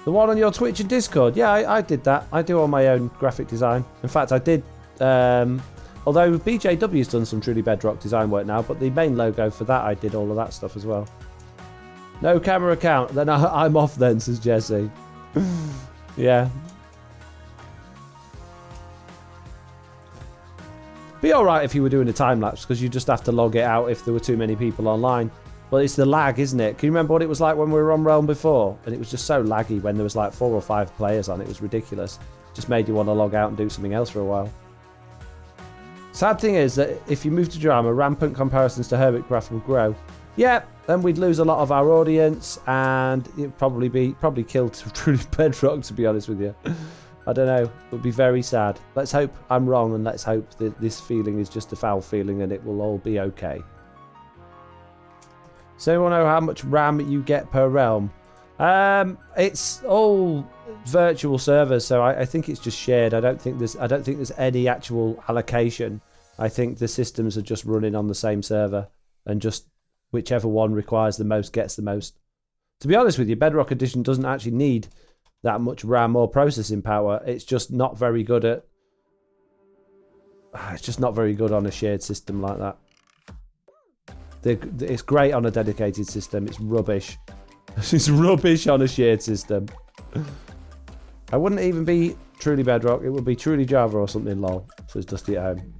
The one on your Twitch and Discord? Yeah, I did that. I do all my own graphic design. In fact, I did... although BJW's done some Truly Bedrock design work now, but the main logo for that, I did all of that stuff as well. No camera account. Then I'm off then, says Jesse. Yeah. Be alright if you were doing a time lapse, because you just have to log it out if there were too many people online. But it's the lag, isn't it? Can you remember what it was like when we were on Realm before? And it was just so laggy when there was like 4 or 5 players on. It was ridiculous. Just made you want to log out and do something else for a while. Sad thing is that if you move to drama, rampant comparisons to Hermitcraft will grow. Yeah, then we'd lose a lot of our audience, and it'd probably kill Truly Bedrock, to be honest with you. I don't know. It would be very sad. Let's hope I'm wrong, and let's hope that this feeling is just a foul feeling and it will all be okay. Does anyone know how much RAM you get per realm? It's all virtual servers, so I think it's just shared. I don't think there's any actual allocation. I think the systems are just running on the same server, and just whichever one requires the most gets the most. To be honest with you, Bedrock Edition doesn't actually need that much RAM or processing power. It's just not very good at. It's just not very good on a shared system like that. It's great on a dedicated system. It's rubbish. It's rubbish on a shared system. I wouldn't even be truly Bedrock. It would be truly Java or something. Lol. Says Dusty at home.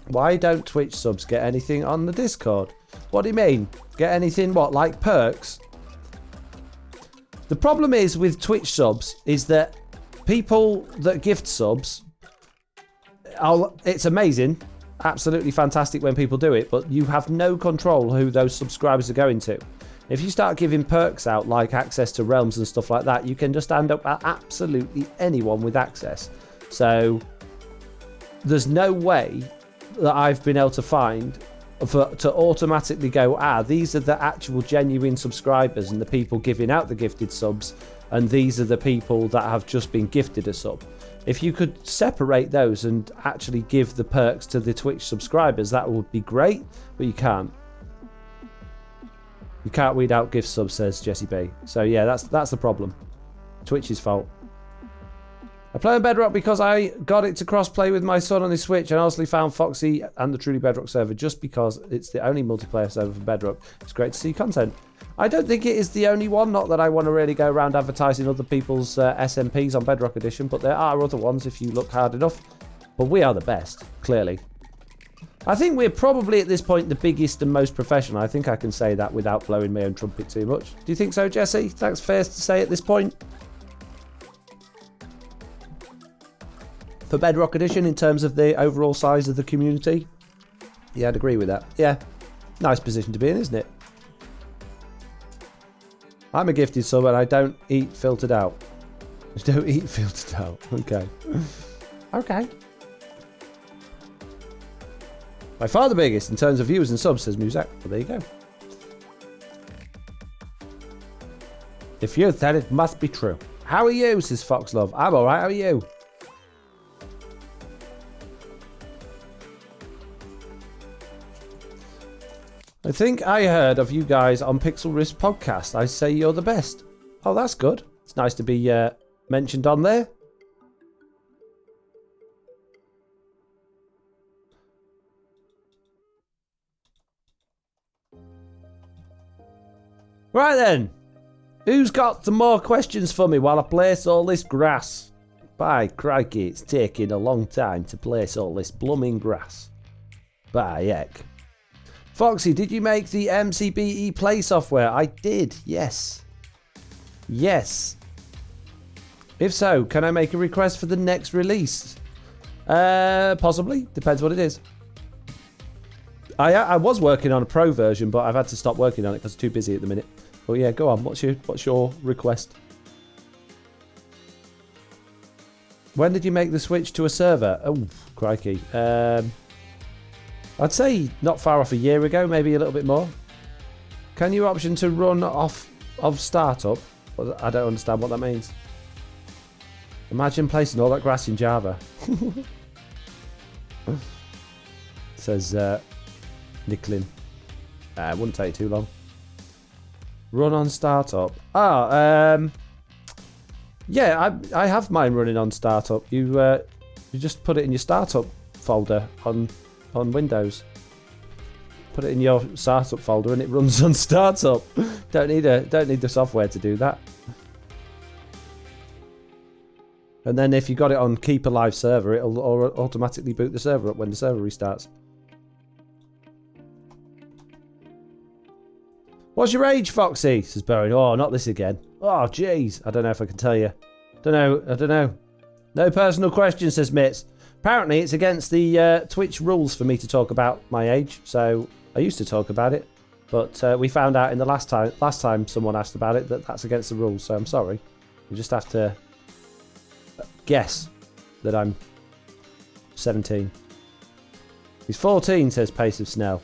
Why don't Twitch subs get anything on the Discord? What do you mean? Get anything what? Like perks? The problem is with Twitch subs is that people that gift subs, it's amazing. Absolutely fantastic when people do it, but you have no control who those subscribers are going to. If you start giving perks out like access to realms and stuff like that, you can just end up at absolutely anyone with access. So there's no way that I've been able to find to automatically go, these are the actual genuine subscribers and the people giving out the gifted subs, and these are the people that have just been gifted a sub. If you could separate those and actually give the perks to the Twitch subscribers, that would be great, but you can't. You can't weed out gift subs, says Jesse B. So yeah, that's the problem. Twitch's fault. I play on Bedrock because I got it to cross-play with my son on his Switch, and honestly found Foxy and the Truly Bedrock server just because it's the only multiplayer server for Bedrock. It's great to see content. I don't think it is the only one, not that I want to really go around advertising other people's SMPs on Bedrock Edition, but there are other ones if you look hard enough. But we are the best, clearly. I think we're probably at this point the biggest and most professional. I think I can say that without blowing my own trumpet too much. Do you think so, Jesse? That's fair to say at this point. For Bedrock Edition, in terms of the overall size of the community, yeah, I'd agree with that. Yeah, nice position to be in, isn't it? I'm a gifted sub and I don't eat filtered out. I don't eat filtered out. Okay. Okay. By far the biggest in terms of viewers and subs, says Muzak. Well, there you go. If you said it, must be true. How are you, says Foxlove. I'm alright, how are you? I think I heard of you guys on Pixel Risk podcast. I say you're the best. Oh, that's good. It's nice to be mentioned on there. Right then. Who's got some more questions for me while I place all this grass? By crikey, it's taking a long time to place all this blooming grass. By heck. Foxy, did you make the MCBE Play software? I did, yes. Yes. If so, can I make a request for the next release? Possibly. Depends what it is. I was working on a pro version, but I've had to stop working on it because I'm too busy at the minute. But yeah, go on. What's your request? When did you make the switch to a server? Oh, crikey. I'd say not far off a year ago, maybe a little bit more. Can you option to run off of startup? I don't understand what that means. Imagine placing all that grass in Java. Says Nicklin. It wouldn't take too long. Run on startup. Yeah, I have mine running on startup. You just put it in your startup folder on Windows. Put it in your startup folder and it runs on startup. Don't need the software to do that. And then if you got it on Keep Alive server, it'll automatically boot the server up when the server restarts. What's your age, Foxy? Says Bowen. Oh, not this again. Oh, jeez. I don't know if I can tell you. I don't know. No personal questions, says Mitz. Apparently, it's against the Twitch rules for me to talk about my age. So I used to talk about it, but we found out in the last time someone asked about it that that's against the rules. So I'm sorry. You just have to guess that I'm 17. He's 14, says Pace of Snell.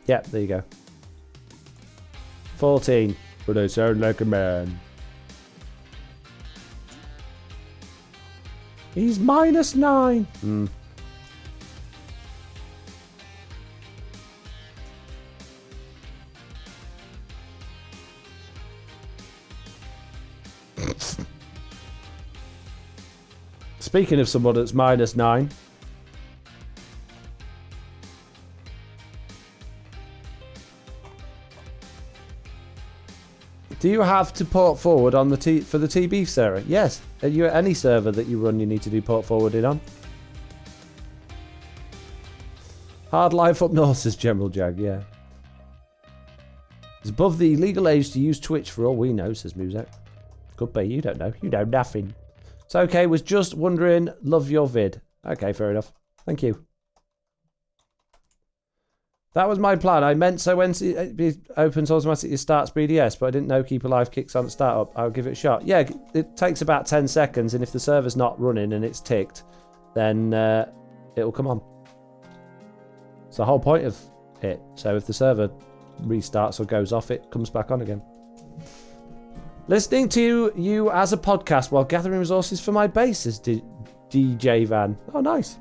Yep, there you go. 14. But I sound like a man. He's -9. Speaking of someone that's -9. Do you have to port forward on the for the TB server? Yes. Any server that you run, you need to do port forwarding on. Hard life up north, says General Jag, yeah. It's above the legal age to use Twitch for all we know, says Muzak. Could be, you don't know. You know nothing. It's okay, was just wondering, love your vid. Okay, fair enough. Thank you. That was my plan. I meant so when it opens automatically starts BDS, but I didn't know Keep Alive kicks on at startup. I'll give it a shot. Yeah, it takes about 10 seconds, and if the server's not running and it's ticked, then it'll come on. It's the whole point of it. So if the server restarts or goes off, it comes back on again. Listening to you as a podcast while gathering resources for my base, says DJ Van. Oh, nice.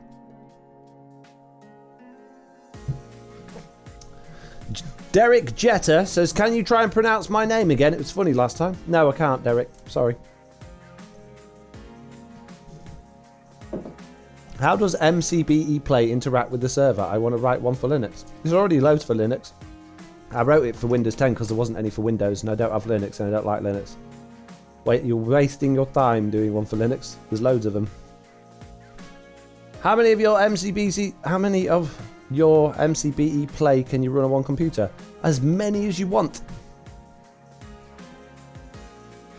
Derek Jetter says, can you try and pronounce my name again? It was funny last time. No, I can't, Derek. Sorry. How does MCBE Play interact with the server? I want to write one for Linux. There's already loads for Linux. I wrote it for Windows 10 because there wasn't any for Windows, and I don't have Linux, and I don't like Linux. Wait, you're wasting your time doing one for Linux. There's loads of them. How many of your MCBE Play can you run on one computer? As many as you want.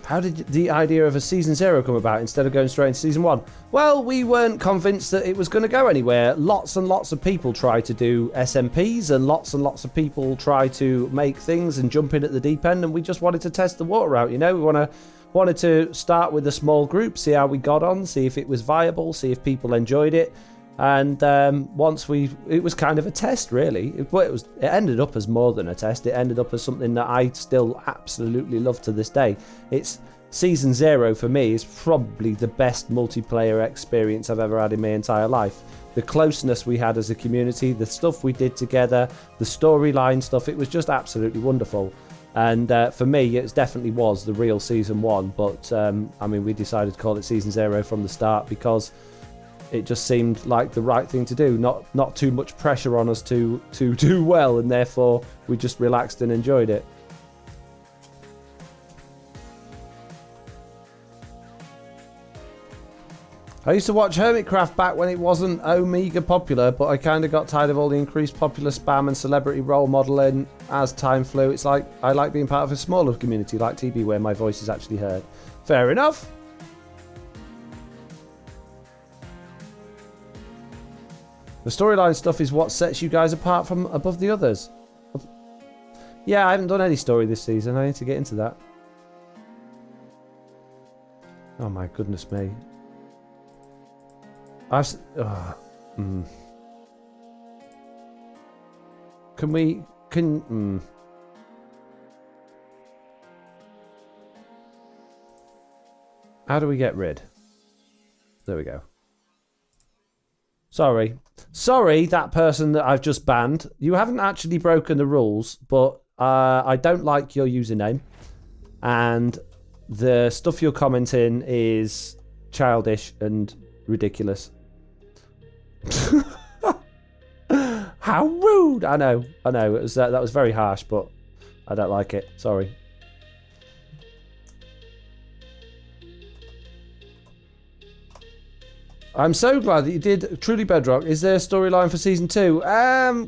How did the idea of a Season 0 come about instead of going straight into Season 1? Well, we weren't convinced that it was going to go anywhere. Lots and lots of people try to do SMPs, and lots of people try to make things and jump in at the deep end, and we just wanted to test the water out, you know? We wanted to start with a small group, see how we got on, see if it was viable, see if people enjoyed it. And it was kind of a test, really. It ended up as more than a test. It ended up as something that I still absolutely love to this day. It's Season 0 for me is probably the best multiplayer experience I've ever had in my entire life. The closeness we had as a community, the stuff we did together, the storyline stuff, it was just absolutely wonderful. And for me, it definitely was the real Season 1. But, we decided to call it Season 0 from the start because it just seemed like the right thing to do. Not too much pressure on us to do well, and therefore we just relaxed and enjoyed it. I used to watch Hermitcraft back when it wasn't Omega popular, but I kind of got tired of all the increased popular spam and celebrity role modeling as time flew. It's like I like being part of a smaller community like TB where my voice is actually heard. Fair enough. The storyline stuff is what sets you guys apart from above the others. Yeah, I haven't done any story this season. I need to get into that. Oh my goodness me. How do we get rid? There we go. Sorry, that person that I've just banned. You haven't actually broken the rules, but I don't like your username. And the stuff you're commenting is childish and ridiculous. How rude! I know. That was very harsh, but I don't like it. Sorry. I'm so glad that you did Truly Bedrock. Is there a storyline for Season 2?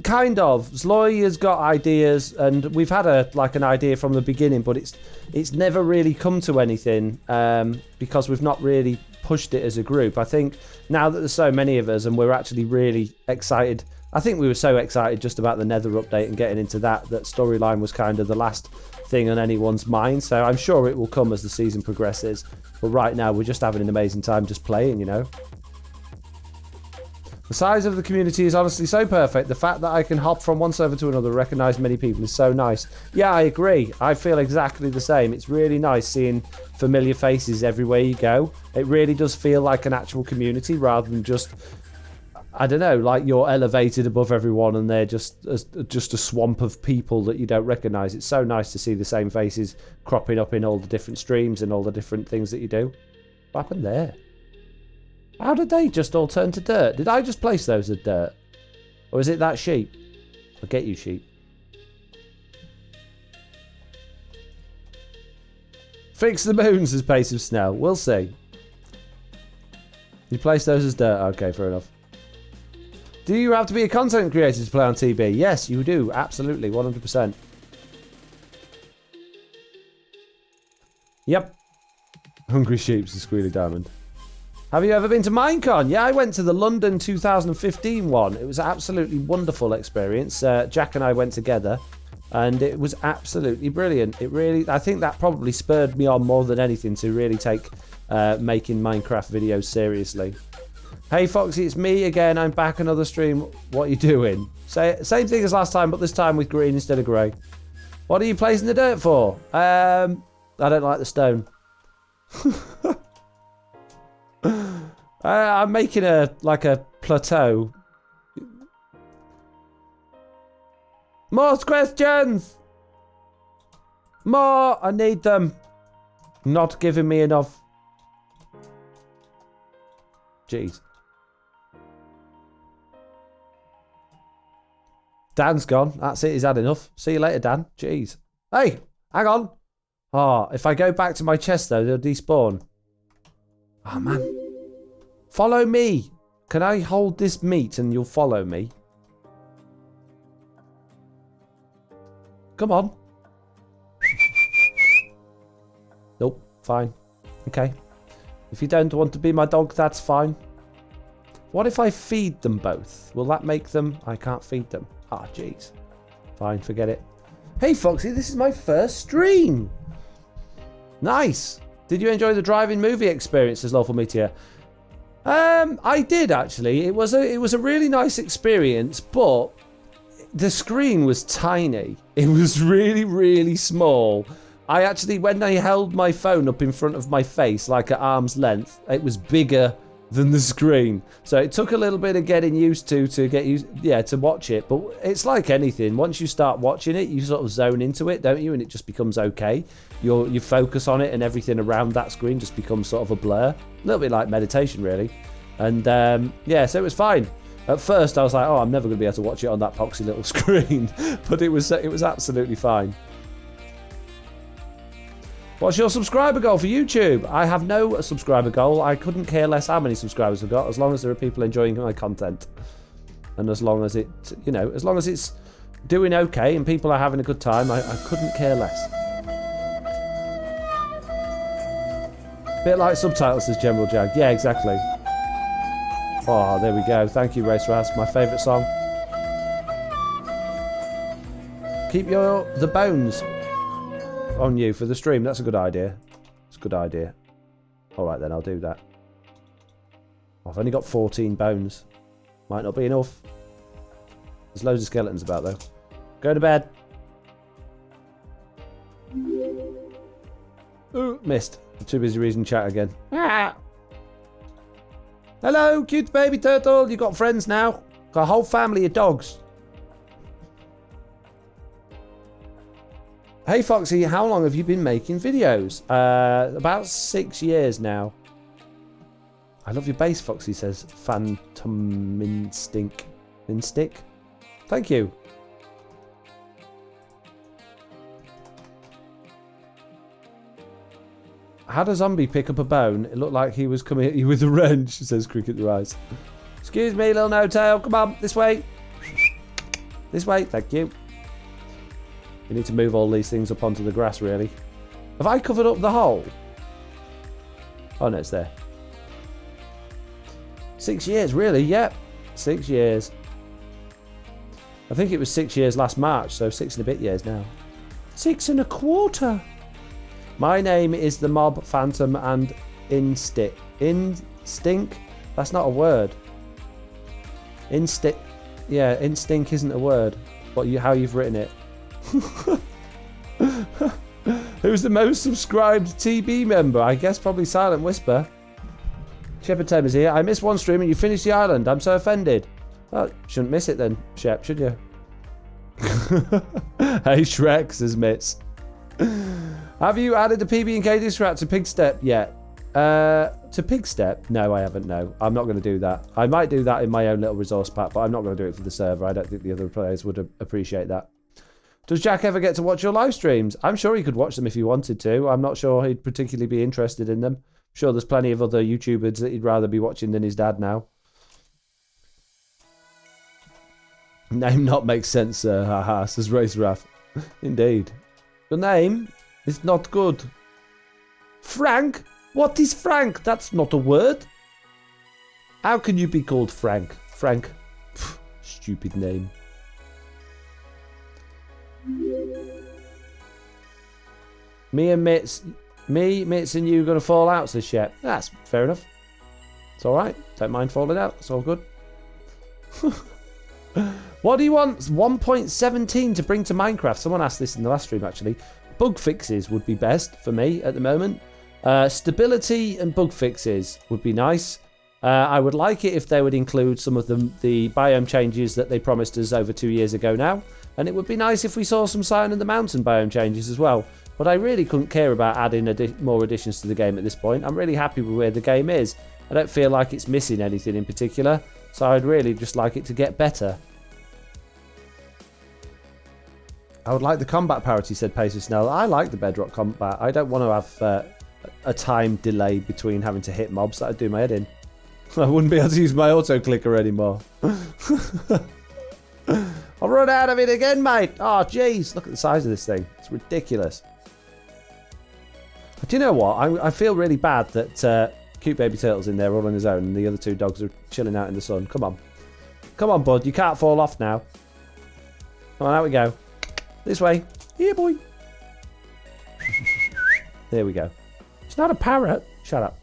Kind of. Zloy has got ideas, and we've had an idea from the beginning, but it's never really come to anything because we've not really pushed it as a group. I think now that there's so many of us and we're actually really excited I think we were so excited just about the Nether update and getting into that storyline was kind of the last thing on anyone's mind. So I'm sure it will come as the season progresses. But right now, we're just having an amazing time just playing, you know. The size of the community is honestly so perfect. The fact that I can hop from one server to another, recognise many people is so nice. Yeah, I agree. I feel exactly the same. It's really nice seeing familiar faces everywhere you go. It really does feel like an actual community rather than just, I don't know, like you're elevated above everyone and they're just a swamp of people that you don't recognise. It's so nice to see the same faces cropping up in all the different streams and all the different things that you do. What happened there? How did they just all turn to dirt? Did I just place those as dirt? Or is it that sheep? I'll get you, sheep. Fix the moons, says Pace of Snell. We'll see. You place those as dirt? Okay, fair enough. Do you have to be a content creator to play on TB? Yes, you do. Absolutely. 100%. Yep. Hungry sheep's a squealy diamond. Have you ever been to Minecon? Yeah, I went to the London 2015 one. It was an absolutely wonderful experience. Jack and I went together, and it was absolutely brilliant. I think that probably spurred me on more than anything to really take making Minecraft videos seriously. Hey Foxy, it's me again. I'm back another stream. What are you doing? Same thing as last time, but this time with green instead of grey. What are you placing the dirt for? I don't like the stone. I'm making a plateau. More questions! More! I need them. Not giving me enough. Jeez. Dan's gone. That's it. He's had enough. See you later, Dan. Jeez. Hey, hang on. Oh, if I go back to my chest, though, they'll despawn. Oh, man. Follow me. Can I hold this meat and you'll follow me? Come on. Nope. Fine. Okay. If you don't want to be my dog, that's fine. What if I feed them both? Will that make them... I can't feed them. Ah, jeez. Fine, forget it. Hey, Foxy, this is my first stream. Nice. Did you enjoy the drive-in movie experience, says Lawful Meteor? I did, actually. It was a really nice experience, but the screen was tiny. It was really, really small. I actually, when I held my phone up in front of my face, like at arm's length, it was bigger than the screen. So it took a little bit of getting used to get used, to watch it. But it's like anything. Once you start watching it, you sort of zone into it, don't you? And it just becomes okay. You focus on it, and everything around that screen just becomes sort of a blur. A little bit like meditation, really. And so it was fine. At first, I was like, "Oh, I'm never going to be able to watch it on that poxy little screen," but it was absolutely fine. What's your subscriber goal for YouTube? I have no subscriber goal. I couldn't care less how many subscribers I've got, as long as there are people enjoying my content, and as long as as long as it's doing okay and people are having a good time, I couldn't care less. Bit like subtitles, says General Jag. Yeah, exactly. Oh, there we go. Thank you, Race Ras. My favourite song. Keep the bones on you for the stream. That's a good idea. It's a good idea. Alright then, I'll do that. I've only got 14 bones. Might not be enough. There's loads of skeletons about though. Go to bed. Ooh, missed. I'm too busy reading chat again. Ah. Hello, cute baby turtle. You got friends now? Got a whole family of dogs. Hey Foxy, how long have you been making videos? About 6 years now. I love your bass, Foxy says. Phantom Instinct. Instinct? Thank you. How does Zombie pick up a bone? It looked like he was coming at you with a wrench, says Cricket the Rise. Excuse me, little no-tail. Come on, this way. This way, thank you. We need to move all these things up onto the grass, really. Have I covered up the hole? Oh, no, it's there. 6 years, really? Yep. 6 years. I think it was 6 years last March, so 6 and a bit years now. 6 and a quarter. My name is the Mob Phantom and Instinct. Instinct? That's not a word. Instinct. Yeah, instinct isn't a word. How you've written it. Who's the most subscribed TB member? I guess probably Silent Whisper. Shepherd Tamer's here. I missed one stream and you finished the island. I'm so offended. Oh, shouldn't miss it then, Shep, should you? Hey Shrek, says Mitz. Have you added the PB&K disc rat to Pigstep yet? To Pigstep? No, I haven't, no. I'm not going to do that. I might do that in my own little resource pack, but I'm not going to do it for the server. I don't think the other players would appreciate that. Does Jack ever get to watch your live streams? I'm sure he could watch them if he wanted to. I'm not sure he'd particularly be interested in them. I'm sure there's plenty of other YouTubers that he'd rather be watching than his dad now. Name not makes sense, haha, says Race Raff. Indeed. Your name is not good. Frank? What is Frank? That's not a word. How can you be called Frank? Frank. Pff, stupid name. Mitz and you are going to fall out, says Shep. That's fair enough. It's alright. Don't mind falling out. It's all good. What do you want 1.17 to bring to Minecraft? Someone asked this in the last stream, actually. Bug fixes would be best for me at the moment. Stability and bug fixes would be nice. I would like it if they would include some of the biome changes that they promised us over 2 years ago now. And it would be nice if we saw some Sign of the Mountain biome changes as well. But I really couldn't care about adding more additions to the game at this point. I'm really happy with where the game is. I don't feel like it's missing anything in particular. So I'd really just like it to get better. I would like the combat parity, said Pacer Snell. I like the Bedrock combat. I don't want to have a time delay between having to hit mobs. That would do my head in. I wouldn't be able to use my auto clicker anymore. I'll run out of it again, mate. Oh, jeez. Look at the size of this thing. It's ridiculous. Do you know what? I feel really bad that Cute Baby Turtle's in there all on his own and the other two dogs are chilling out in the sun. Come on. Come on, bud. You can't fall off now. Come on, out we go. This way. Here, boy. There we go. It's not a parrot. Shut up.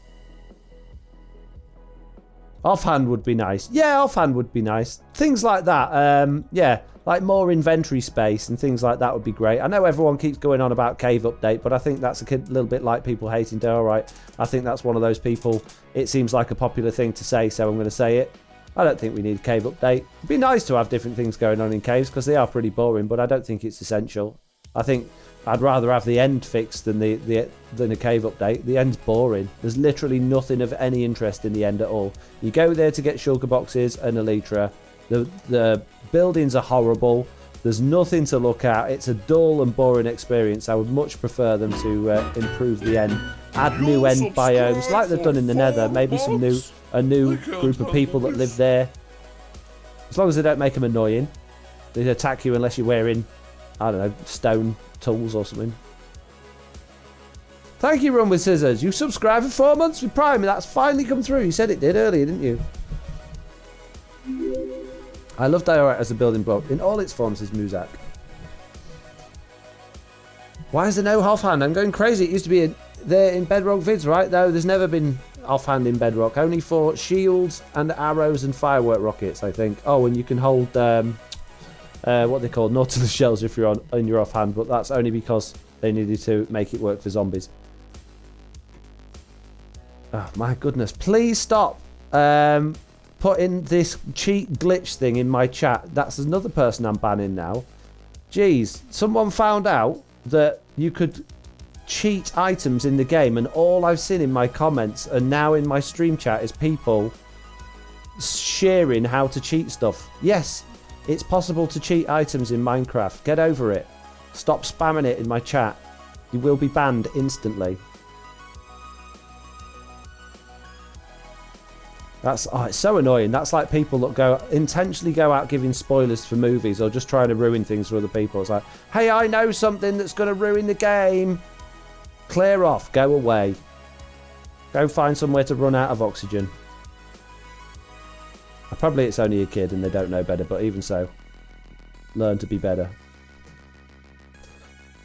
Offhand would be nice. Yeah, offhand would be nice. Things like that. Yeah, like more inventory space and things like that would be great. I know everyone keeps going on about cave update, but I think that's a little bit like people hating Daylight. I think that's one of those people. It seems like a popular thing to say, so I'm going to say it. I don't think we need a cave update. It'd be nice to have different things going on in caves because they are pretty boring, but I don't think it's essential. I think I'd rather have the end fixed than a cave update. The end's boring. There's literally nothing of any interest in the end at all. You go there to get shulker boxes and elytra. The buildings are horrible. There's nothing to look at. It's a dull and boring experience. I would much prefer them to improve the end. Add new end biomes like they've done in the Nether. Maybe a new group of people that live there. As long as they don't make them annoying. They attack you unless you're wearing, I don't know, stone tools or something. Thank you, Run with Scissors. You subscribed for 4 months with Prime. That's finally come through. You said it did earlier, didn't you? I love diorite as a building block in all its forms, says Muzak. Why is there no offhand? I'm going crazy. It used to be there in Bedrock vids, right? No, there's never been offhand in Bedrock. Only for shields and arrows and firework rockets, I think. Oh, and you can hold what they call Nautilus shells if you're on your offhand, but that's only because they needed to make it work for zombies. Oh my goodness! Please stop putting this cheat glitch thing in my chat. That's another person I'm banning now. Jeez, someone found out that you could cheat items in the game, and all I've seen in my comments and now in my stream chat is people sharing how to cheat stuff. Yes, it's possible to cheat items in Minecraft. Get over it. Stop spamming it in my chat. You will be banned instantly. It's so annoying. That's like people that intentionally go out giving spoilers for movies or just trying to ruin things for other people. It's like, hey, I know something that's going to ruin the game. Clear off. Go away. Go find somewhere to run out of oxygen. Probably it's only a kid and they don't know better, but even so. learn to be better.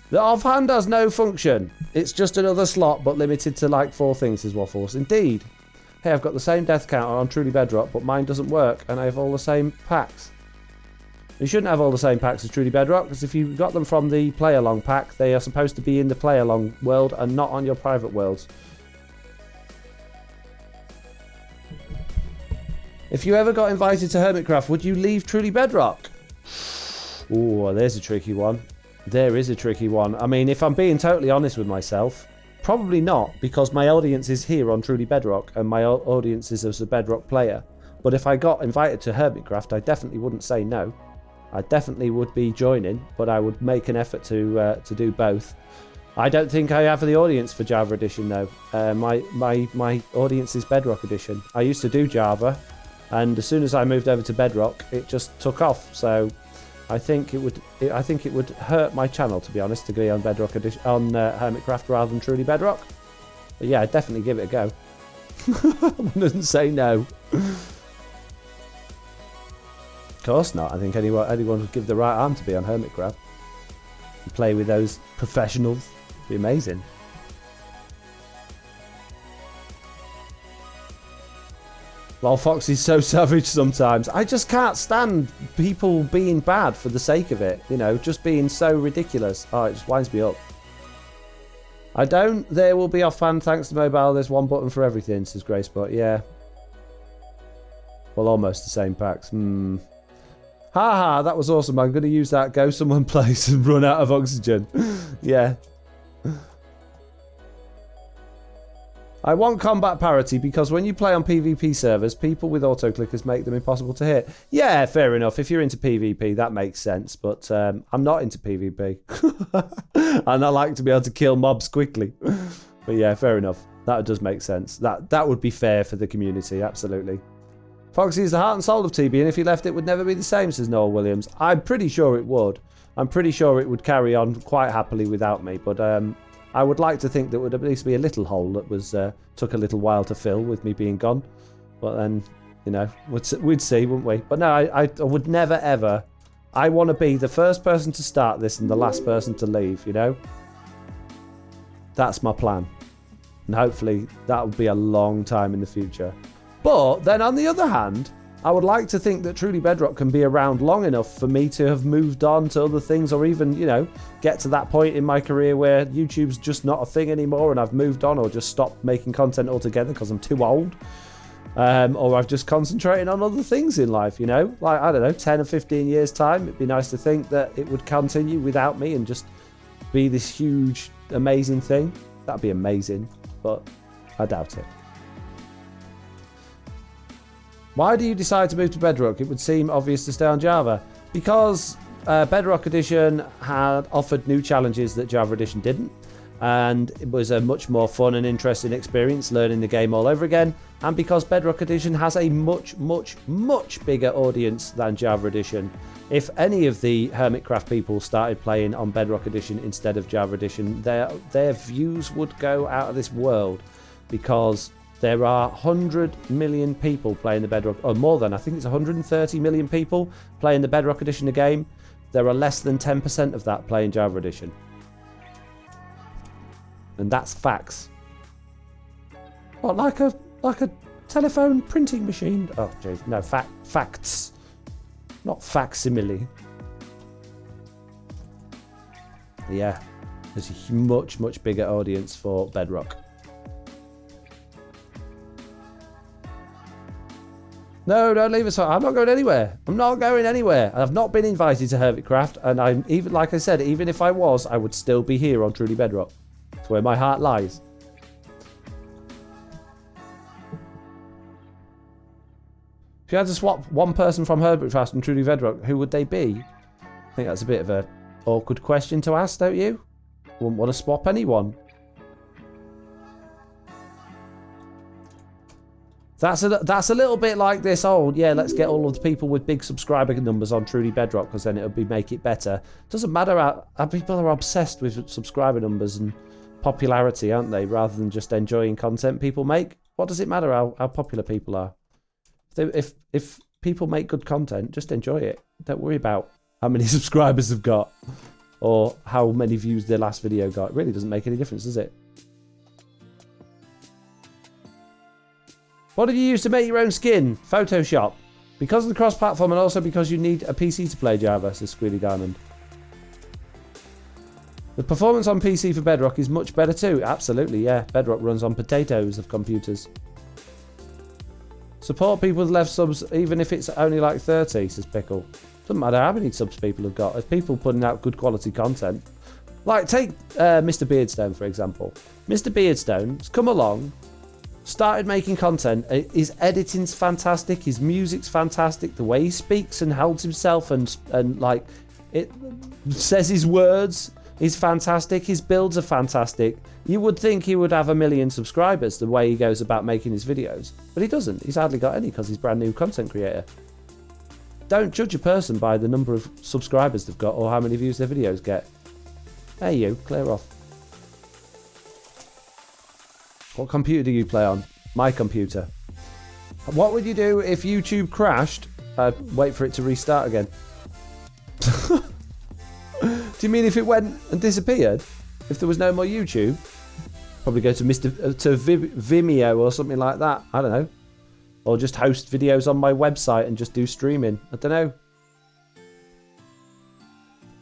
The offhand has no function. It's just another slot, but limited to like 4 things, says Waffles. Indeed. Hey, I've got the same death counter on Truly Bedrock, but mine doesn't work, and I have all the same packs. You shouldn't have all the same packs as Truly Bedrock, because if you got them from the play-along pack, they are supposed to be in the play-along world and not on your private worlds. If you ever got invited to Hermitcraft, would you leave Truly Bedrock? Ooh, there's a tricky one. There is a tricky one. I mean, if I'm being totally honest with myself, probably not, because my audience is here on Truly Bedrock, and my audience is as a Bedrock player. But if I got invited to Hermitcraft, I definitely wouldn't say no. I definitely would be joining, but I would make an effort to do both. I don't think I have the audience for Java Edition though. My audience is Bedrock Edition. I used to do Java, and as soon as I moved over to Bedrock, it just took off. So I think it would hurt my channel, to be honest, to be on Bedrock Edition on Hermitcraft rather than Truly Bedrock. But yeah, I'd definitely give it a go. I wouldn't say no. Of course not. I think anyone would give the right arm to be on Hermitcraft. And play with those professionals. It'd be amazing. Lol, Foxy's so savage sometimes. I just can't stand people being bad for the sake of it. You know, just being so ridiculous. Oh, it just winds me up. I don't. There will be offhand thanks to mobile. There's one button for everything, says Gracebot. Yeah. Well, almost the same packs. Haha, that was awesome. I'm going to use that. Go someone place and run out of oxygen. Yeah. I want combat parity because when you play on PvP servers, people with auto-clickers make them impossible to hit. Yeah, fair enough. If you're into PvP, that makes sense. But I'm not into PvP. And I like to be able to kill mobs quickly. But yeah, fair enough. That does make sense. That would be fair for the community, absolutely. Foxy is the heart and soul of TB, and if he left, it would never be the same, says Noel Williams. I'm pretty sure it would. I'm pretty sure it would carry on quite happily without me, but I would like to think there would at least be a little hole that was took a little while to fill with me being gone. But then, you know, we'd see, wouldn't we? But no, I would never, ever... I want to be the first person to start this and the last person to leave, you know? That's my plan. And hopefully that will be a long time in the future. But then on the other hand, I would like to think that Truly Bedrock can be around long enough for me to have moved on to other things, or even, you know, get to that point in my career where YouTube's just not a thing anymore and I've moved on or just stopped making content altogether because I'm too old. Or I've just concentrated on other things in life, you know? Like, I don't know, 10 or 15 years time, it'd be nice to think that it would continue without me and just be this huge, amazing thing. That'd be amazing, but I doubt it. Why do you decide to move to Bedrock? It would seem obvious to stay on Java. Because Bedrock Edition had offered new challenges that Java Edition didn't. And it was a much more fun and interesting experience learning the game all over again. And because Bedrock Edition has a much, much, much bigger audience than Java Edition. If any of the Hermitcraft people started playing on Bedrock Edition instead of Java Edition, their views would go out of this world. Because there are 100 million people playing the Bedrock, or more than, I think it's 130 million people playing the Bedrock Edition of the game. There are less than 10% of that playing Java Edition. And that's facts. What, like a telephone printing machine? Oh, jeez, no, facts. Not facsimile. Yeah, there's a much, much bigger audience for Bedrock. No, don't leave us. I'm not going anywhere. I'm not going anywhere. I've not been invited to Hermitcraft, and I'm even, like I said, even if I was, I would still be here on Truly Bedrock. It's where my heart lies. If you had to swap one person from Hermitcraft and Truly Bedrock, who would they be? I think that's a bit of an awkward question to ask, don't you? Wouldn't want to swap anyone. That's a little bit like this old, yeah, let's get all of the people with big subscriber numbers on Truly Bedrock because then it'll make it better. Doesn't matter how people are obsessed with subscriber numbers and popularity, aren't they? Rather than just enjoying content people make. What does it matter how popular people are? If people make good content, just enjoy it. Don't worry about how many subscribers they've got or how many views their last video got. It really doesn't make any difference, does it? What did you use to make your own skin? Photoshop. Because of the cross-platform and also because you need a PC to play Java, says Squealy Diamond. The performance on PC for Bedrock is much better too. Absolutely, yeah. Bedrock runs on potatoes of computers. Support people with less subs even if it's only like 30, says Pickle. Doesn't matter how many subs people have got. If people putting out good quality content. Like, take Mr. Beardstone, for example. Mr. Beardstone's come along, started making content. His editing's fantastic. His music's fantastic. The way he speaks and holds himself and like, it says his words is fantastic. His builds are fantastic. You would think he would have 1 million subscribers the way he goes about making his videos. But he doesn't. He's hardly got any because he's a brand new content creator. Don't judge a person by the number of subscribers they've got or how many views their videos get. Hey you, clear off. What computer do you play on? My computer. What would you do if YouTube crashed? I'd wait for it to restart again. Do you mean if it went and disappeared? If there was no more YouTube? Probably go to Vimeo or something like that. I don't know. Or just host videos on my website and just do streaming. I don't know.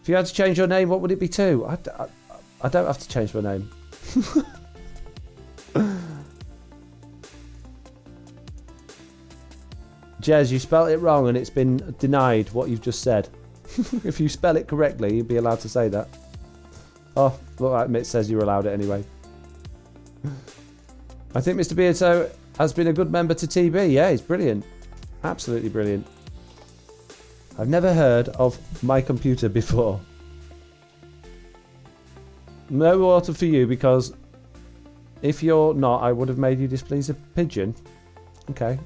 If you had to change your name, what would it be to? I don't have to change my name. Jez, you spelt it wrong and it's been denied what you've just said. If you spell it correctly, you'd be allowed to say that. Oh, look, like Mitt says you're allowed it anyway. I think Mr. Beardo has been a good member to TB. Yeah, he's brilliant. Absolutely brilliant. I've never heard of my computer before. No water for you because if you're not, I would have made you displease a pigeon. Okay.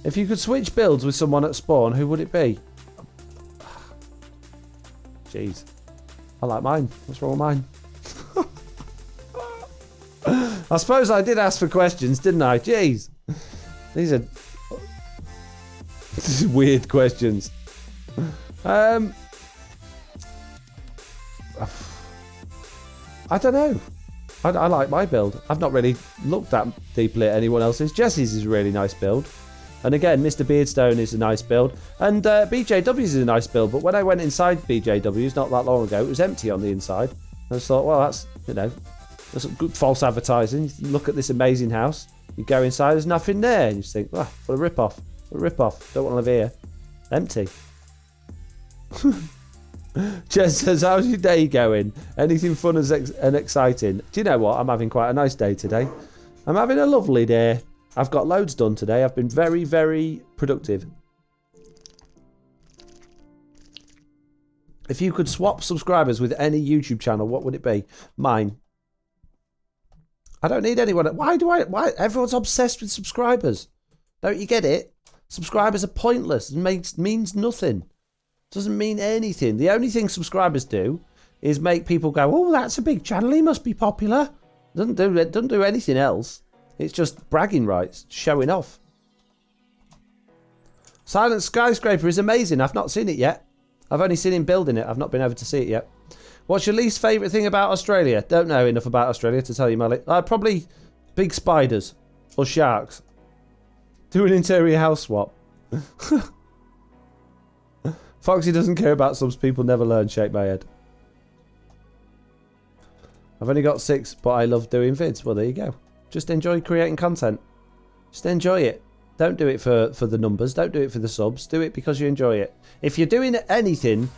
If you could switch builds with someone at spawn, who would it be? Jeez. I like mine. What's wrong with mine? I suppose I did ask for questions, didn't I? Jeez. These are weird questions. I don't know. I like my build. I've not really looked that deeply at anyone else's. Jesse's is a really nice build. And again, Mr. Beardstone is a nice build. And BJW's is a nice build. But when I went inside BJW's not that long ago, it was empty on the inside. I just thought, well, that's, you know, that's good false advertising. You look at this amazing house. You go inside, there's nothing there. And you just think, oh, what a rip-off. What a rip-off. Don't want to live here. Empty. Jess says, how's your day going? Anything fun and exciting? Do you know what? I'm having quite a nice day today. I'm having a lovely day. I've got loads done today. I've been very, very productive. If you could swap subscribers with any YouTube channel, what would it be? Mine. I don't need anyone. Why everyone's obsessed with subscribers? Don't you get it? Subscribers are pointless. It means nothing. Doesn't mean anything. The only thing subscribers do is make people go, oh, that's a big channel. He must be popular. Doesn't do anything else. It's just bragging rights, showing off. Silent Skyscraper is amazing. I've not seen it yet. I've only seen him building it. I've not been able to see it yet. What's your least favourite thing about Australia? Don't know enough about Australia to tell you, Malik. Probably big spiders or sharks. Do an interior house swap. Foxy doesn't care about subs. People never learn. Shake my head. I've only got 6, but I love doing vids. Well, there you go. Just enjoy creating content. Just enjoy it. Don't do it for the numbers. Don't do it for the subs. Do it because you enjoy it. If you're doing anything,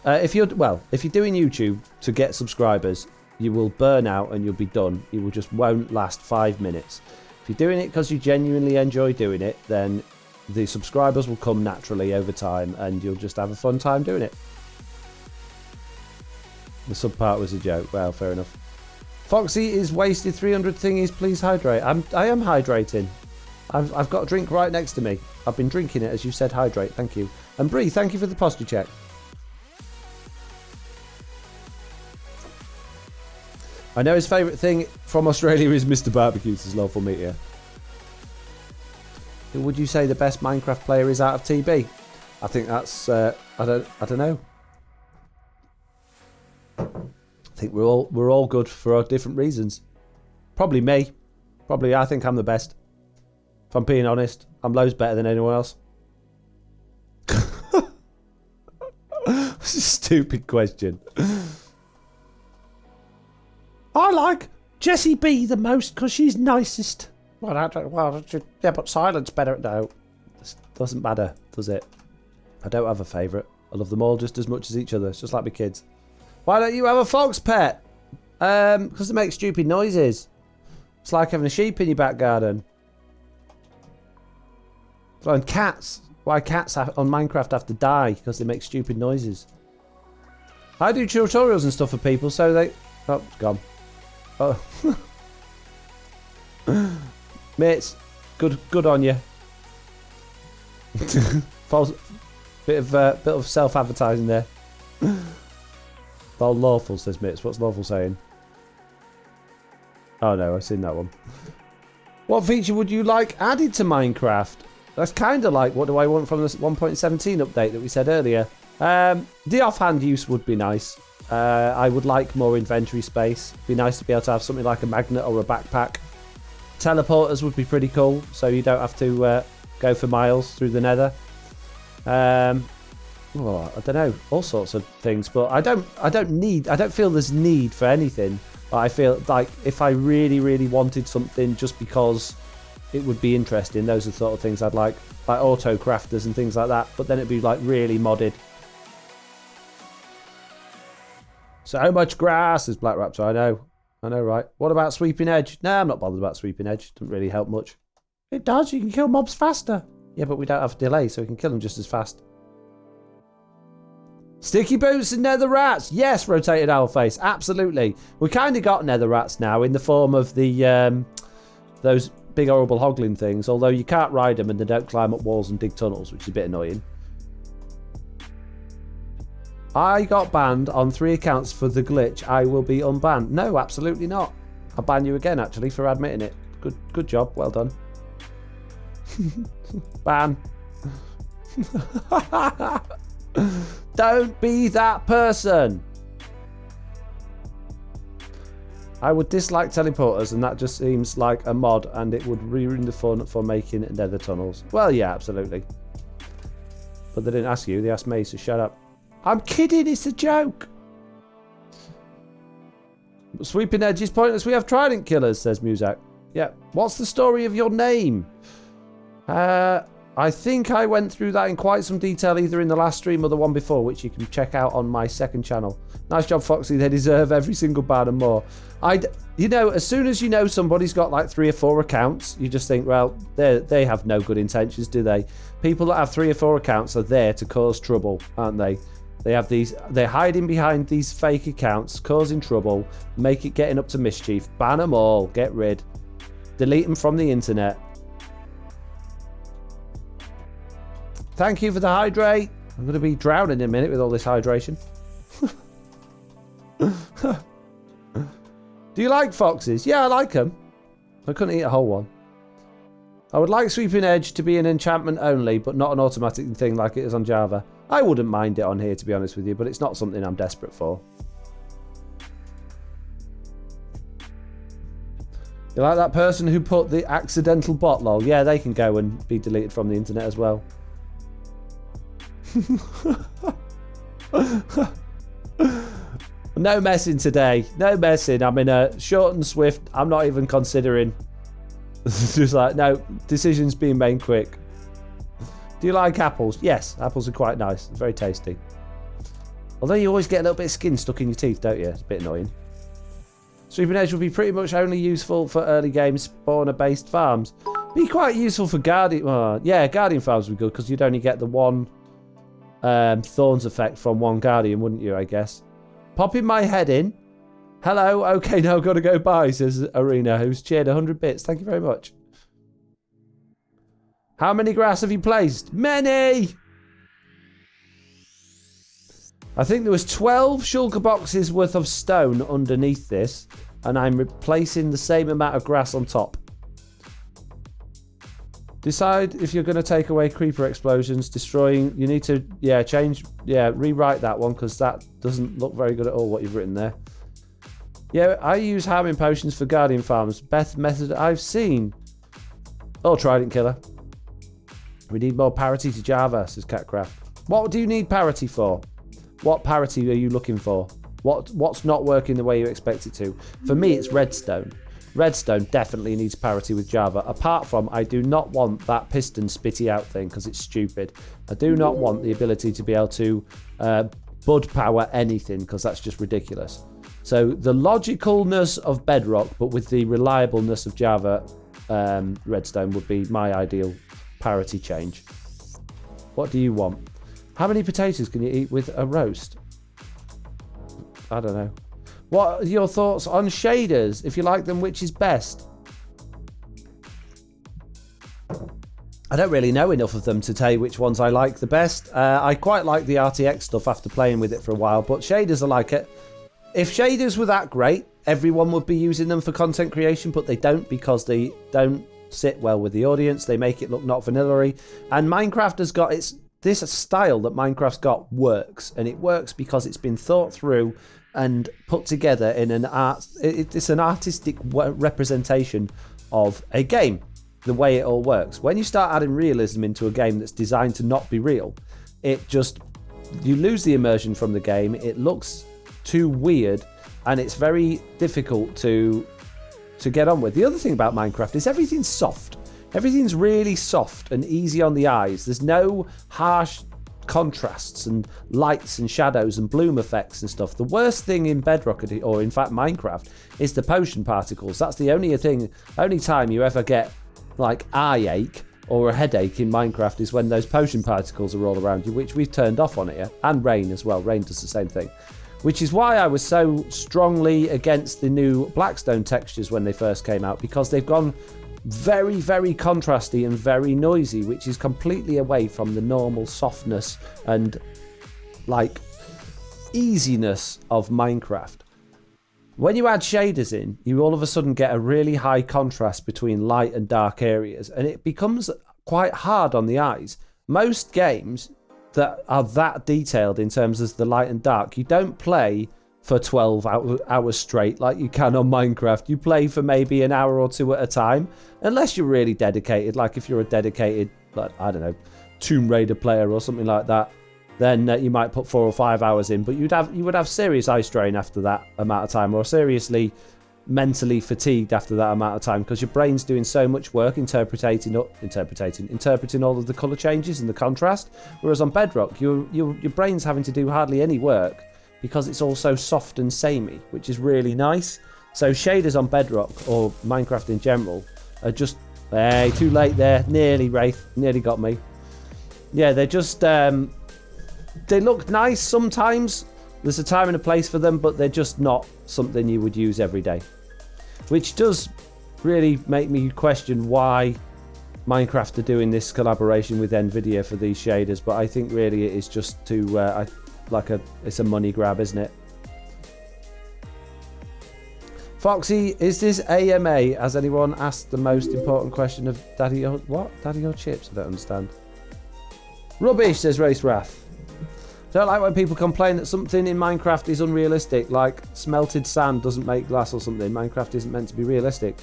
if you're doing YouTube to get subscribers, you will burn out and you'll be done. You will just won't last 5 minutes. If you're doing it because you genuinely enjoy doing it, then the subscribers will come naturally over time and you'll just have a fun time doing it. The sub part was a joke. Well, fair enough. Foxy is wasted 300 thingies. Please hydrate. I am hydrating. I've got a drink right next to me. I've been drinking it as you said. Hydrate. Thank you. And Bree, thank you for the posture check. I know his favourite thing from Australia is Mr. Barbecue, says Lawful Meteor. Who would you say the best Minecraft player is out of TB? I think that's I don't know. I think we're all good for our different reasons. Probably me. Probably I think I'm the best. If I'm being honest, I'm loads better than anyone else. Stupid question. I like Jessie B the most because she's nicest. Yeah, but Silent's better. No, this doesn't matter, does it? I don't have a favourite. I love them all just as much as each other. It's just like my kids. Why don't you have a fox pet? Because they make stupid noises. It's like having a sheep in your back garden. And cats. Why cats on Minecraft have to die? Because they make stupid noises. I do tutorials and stuff for people, so they... Oh, it's gone. Oh. Mates, good on you. False, bit of self-advertising there. Oh, lawful, says Mitz. What's lawful saying? Oh no, I've seen that one. What feature would you like added to Minecraft? That's kind of like what do I want from this 1.17 update that we said earlier. The offhand use would be nice. I would like more inventory space. Be nice to be able to have something like a magnet or a backpack. Teleporters would be pretty cool, so you don't have to go for miles through the nether. I don't know, all sorts of things, but I don't feel there's need for anything. I feel like if I really wanted something just because it would be interesting, those are the sort of things I'd like auto crafters and things like that, but then it'd be like really modded. So much grass is Black Raptor, I know, right? What about Sweeping Edge? Nah, I'm not bothered about Sweeping Edge. Doesn't really help much. It does, you can kill mobs faster. Yeah, but we don't have a delay, so we can kill them just as fast. Sticky boots and nether rats. Yes, rotated owlface. Absolutely. We kind of got nether rats now in the form of the those big horrible hoggling things, although you can't ride them and they don't climb up walls and dig tunnels, which is a bit annoying. I got banned on 3 accounts for the glitch. I will be unbanned. No, absolutely not. I'll ban you again, actually, for admitting it. Good job. Well done. Ban. Don't be that person. I would dislike teleporters, and that just seems like a mod, and it would ruin the fun for making nether tunnels. Well, yeah, absolutely. But they didn't ask you. They asked me, so shut up. I'm kidding, it's a joke. Sweeping Edge is pointless. We have trident killers, says Muzak. Yeah. What's the story of your name? I think I went through that in quite some detail either in the last stream or the one before, which you can check out on my second channel. Nice job, Foxy. They deserve every single ban and more. You know, as soon as you know somebody's got like 3 or 4 accounts, you just think, well, they have no good intentions, do they? People that have 3 or 4 accounts are there to cause trouble, aren't they? They're hiding behind these fake accounts, causing trouble, getting up to mischief. Ban them all, get rid. Delete them from the internet. Thank you for the hydrate. I'm going to be drowning in a minute with all this hydration. Do you like foxes? Yeah, I like them. I couldn't eat a whole one. I would like Sweeping Edge to be an enchantment only, but not an automatic thing like it is on Java. I wouldn't mind it on here, to be honest with you, but it's not something I'm desperate for. You like that person who put the accidental bot lol? Yeah, they can go and be deleted from the internet as well. No messing today. No messing. I'm in a short and swift. I'm not even considering. It's just like, no, decisions being made quick. Do you like apples? Yes, apples are quite nice. Very tasty. Although you always get a little bit of skin stuck in your teeth, don't you? It's a bit annoying. Sweeping Edge will be pretty much only useful for early game spawner-based farms. Be quite useful for Guardian... yeah, Guardian farms would be good because you'd only get the one Thorns effect from one Guardian, wouldn't you, I guess? Popping my head in. Hello, okay, now I've got to go bye, says Arena, who's cheered 100 bits. Thank you very much. How many grass have you placed? Many! I think there was 12 shulker boxes worth of stone underneath this, and I'm replacing the same amount of grass on top. Decide if you're going to take away creeper explosions, destroying. You need to, rewrite that one because that doesn't look very good at all what you've written there. Yeah, I use harming potions for guardian farms. Best method I've seen. Oh, Trident Killer. We need more parity to Java, says Catcraft. What do you need parity for? What parity are you looking for? What's not working the way you expect it to? For me, it's redstone. Redstone definitely needs parity with Java. Apart from, I do not want that piston spitty out thing because it's stupid. I do not want the ability to be able to bud power anything because that's just ridiculous. So the logicalness of Bedrock, but with the reliableness of Java, redstone would be my ideal parity change. What do you want? How many potatoes can you eat with a roast? I don't know. What are your thoughts on shaders? If you like them, which is best? I don't really know enough of them to tell you which ones I like the best. I quite like the RTX stuff after playing with it for a while, but shaders I like it. If shaders were that great, everyone would be using them for content creation, but they don't because they don't sit well with the audience. They make it look not vanilla-y. And Minecraft has got this style that Minecraft's got works, and it works because it's been thought through and put together in an art. It's an artistic representation of a game, the way it all works. When you start adding realism into a game that's designed to not be real, you lose the immersion from the game. It looks too weird, and it's very difficult to get on with. The other thing about Minecraft is everything's soft. Everything's really soft and easy on the eyes. There's no harsh contrasts and lights and shadows and bloom effects and stuff. The worst thing in Bedrock, or in fact Minecraft, is the potion particles. That's the only time you ever get like eye ache or a headache in Minecraft is when those potion particles are all around you, which we've turned off on here, and rain as well. Rain does the same thing. Which is why I was so strongly against the new Blackstone textures when they first came out, because they've gone very, very contrasty and very noisy, which is completely away from the normal softness and like easiness of Minecraft. When you add shaders in, you all of a sudden get a really high contrast between light and dark areas, and it becomes quite hard on the eyes. Most games that are that detailed in terms of the light and dark, you don't play for 12 hours straight like you can on Minecraft. You play for maybe an hour or two at a time, unless you're really dedicated. Like if you're a dedicated, like, I don't know, Tomb Raider player or something like that, then you might put 4 or 5 hours in, but you would have serious eye strain after that amount of time, or seriously mentally fatigued after that amount of time, because your brain's doing so much work interpreting all of the color changes and the contrast. Whereas on Bedrock, your brain's having to do hardly any work because it's all so soft and samey, which is really nice. So shaders on Bedrock, or Minecraft in general, are just, hey, too late there, nearly Wraith, nearly got me. Yeah, they're just they look nice sometimes. There's a time and a place for them, but they're just not something you would use every day. Which does really make me question why Minecraft are doing this collaboration with Nvidia for these shaders, but I think really it is just to, it's a money grab, isn't it? Foxy, is this AMA? Has anyone asked the most important question of Daddy or Chips? I don't understand. Rubbish, says Race Wrath. Don't like when people complain that something in Minecraft is unrealistic, like smelted sand doesn't make glass or something. Minecraft isn't meant to be realistic.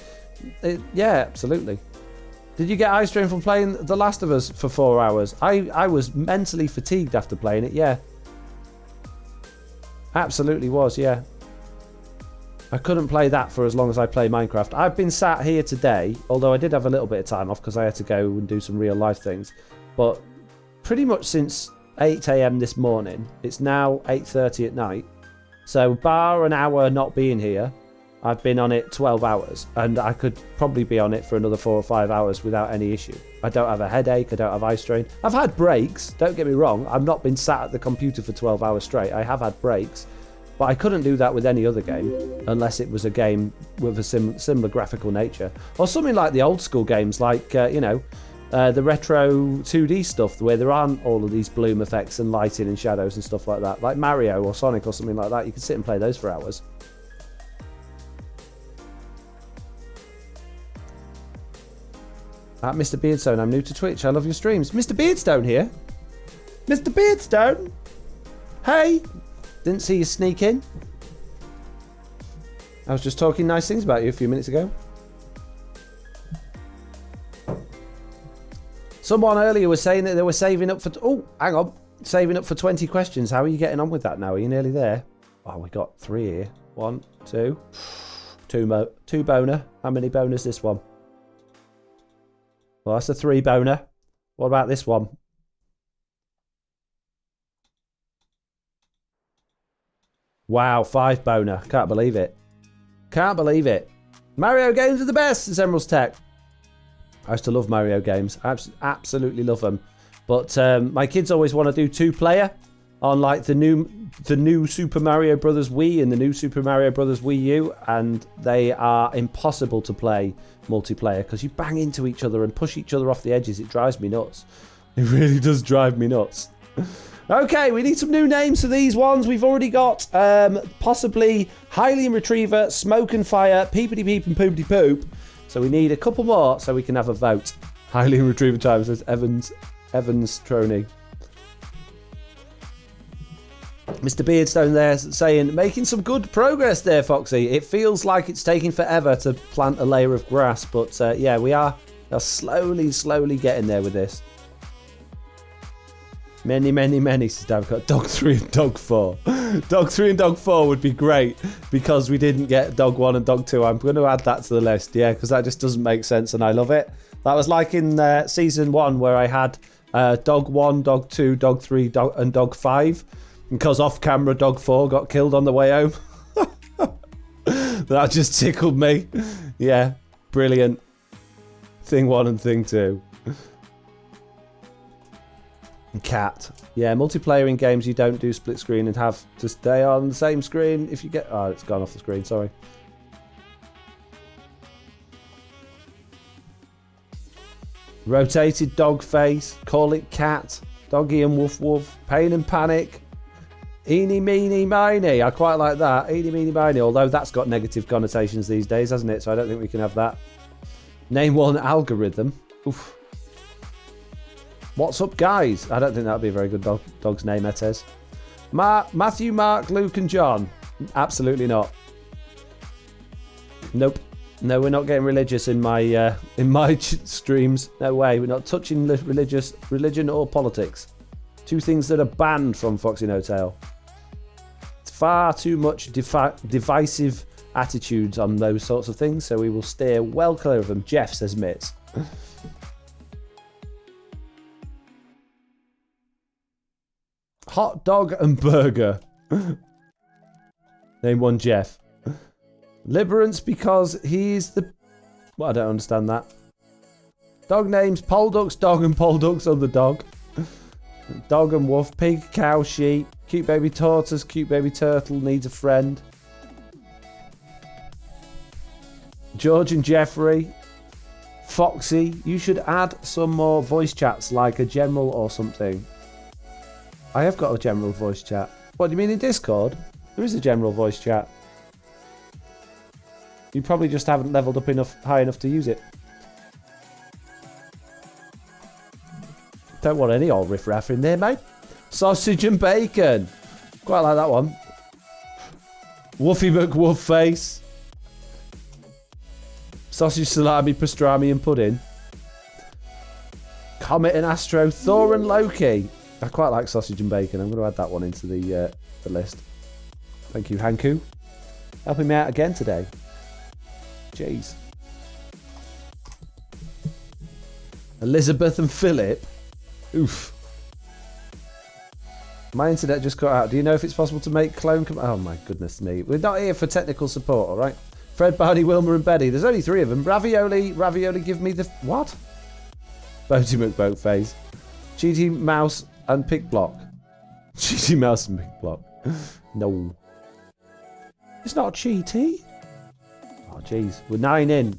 Yeah, absolutely. Did you get eye strain from playing The Last of Us for 4 hours? I was mentally fatigued after playing it, yeah. Absolutely was, yeah. I couldn't play that for as long as I play Minecraft. I've been sat here today, although I did have a little bit of time off because I had to go and do some real life things. But pretty much since 8 a.m. this morning, it's now 8:30 at night. So bar an hour not being here, I've been on it 12 hours. And I could probably be on it for another 4 or 5 hours without any issue. I don't have a headache, I don't have eye strain. I've had breaks, don't get me wrong. I've not been sat at the computer for 12 hours straight. I have had breaks. But I couldn't do that with any other game, unless it was a game with a similar graphical nature. Or something like the old school games, like, the retro 2D stuff, where there aren't all of these bloom effects and lighting and shadows and stuff like that. Like Mario or Sonic or something like that. You can sit and play those for hours. At Mr. Beardstone, I'm new to Twitch. I love your streams. Mr. Beardstone here. Mr. Beardstone. Hey. Didn't see you sneak in. I was just talking nice things about you a few minutes ago. Someone earlier was saying that they were saving up for... Oh, hang on. Saving up for 20 questions. How are you getting on with that now? Are you nearly there? Oh, we got 3 here. 1, 2. 2 boner. How many boners this one? Well, that's a 3 boner. What about this one? Wow, 5 boner. Can't believe it. Can't believe it. Mario games are the best, says Emerald's Tech. I used to love Mario games. I absolutely love them. But my kids always want to do 2-player on like the new Super Mario Brothers Wii and the new Super Mario Brothers Wii U, and they are impossible to play multiplayer because you bang into each other and push each other off the edges. It drives me nuts. It really does drive me nuts. Okay, we need some new names for these ones. We've already got possibly Hylian Retriever, Smoke and Fire, Peepity Peep and Poopity Poop. So we need a couple more so we can have a vote. Hylian Retriever time, says Evans Troney. Mr. Beardstone there saying, making some good progress there, Foxy. It feels like it's taking forever to plant a layer of grass, but yeah, we are slowly getting there with this. Many, says Davcott. Dog 3 and Dog 4. Dog 3 and Dog 4 would be great because we didn't get Dog 1 and Dog 2. I'm going to add that to the list, yeah, because that just doesn't make sense and I love it. That was like in season 1 where I had Dog 1, Dog 2, Dog 3, and Dog 5. Because off camera, Dog 4 got killed on the way home. That just tickled me. Yeah, brilliant. Thing 1 and Thing 2. And Cat. Yeah, multiplayer in games you don't do split screen and have to stay on the same screen if you get... Oh, it's gone off the screen, sorry. Rotated dog face. Call it cat. Doggy and woof woof. Pain and panic. Eeny, meeny, miny. I quite like that. Eeny, meeny, miny. Although that's got negative connotations these days, hasn't it? So I don't think we can have that. Name one algorithm. Oof. What's up, guys? I don't think that would be a very good dog's name, Etes. Matthew, Mark, Luke, and John. Absolutely not. Nope. No, we're not getting religious in my streams. No way. We're not touching religion or politics. 2 things that are banned from Foxy No Tail. It's far too much divisive attitudes on those sorts of things, so we will steer well clear of them. Jeff, says Mitz. Hot dog and burger. Name one Jeff. Liberance because he's the... Well, I don't understand that. Dog names Polduck's dog and Polduck's other dog. Dog and wolf, pig, cow, sheep. Cute baby tortoise, cute baby turtle needs a friend. George and Jeffrey. Foxy, you should add some more voice chats like a general or something. I have got a general voice chat. What do you mean in Discord? There is a general voice chat. You probably just haven't leveled up high enough to use it. Don't want any old riff-raff in there, mate. Sausage and bacon. Quite like that one. Woofy McWoofface. Sausage, salami, pastrami and pudding. Comet and Astro, Thor and Loki. I quite like sausage and bacon. I'm going to add that one into the list. Thank you, Hanku. Helping me out again today. Jeez. Elizabeth and Philip. Oof. My internet just cut out. Do you know if it's possible to make clone... Oh, my goodness me. We're not here for technical support, all right? Fred, Barney, Wilma and Betty. There's only 3 of them. Ravioli, give me the... What? Boaty McBoatface. Cheaty Mouse and Pick Block. Cheaty Mouse and Pick Block. No. It's not cheaty. Oh, jeez. We're 9 in.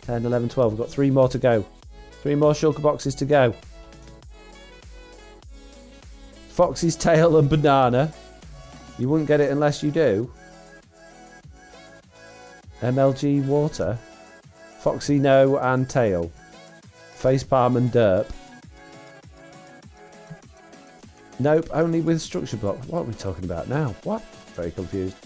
10, 11, 12. We've got 3 more to go. 3 more shulker boxes to go. Foxy's tail and banana. You wouldn't get it unless you do. MLG water. Foxy no and tail. Facepalm and derp. Nope, only with structure block. What are we talking about now? What? Very confused.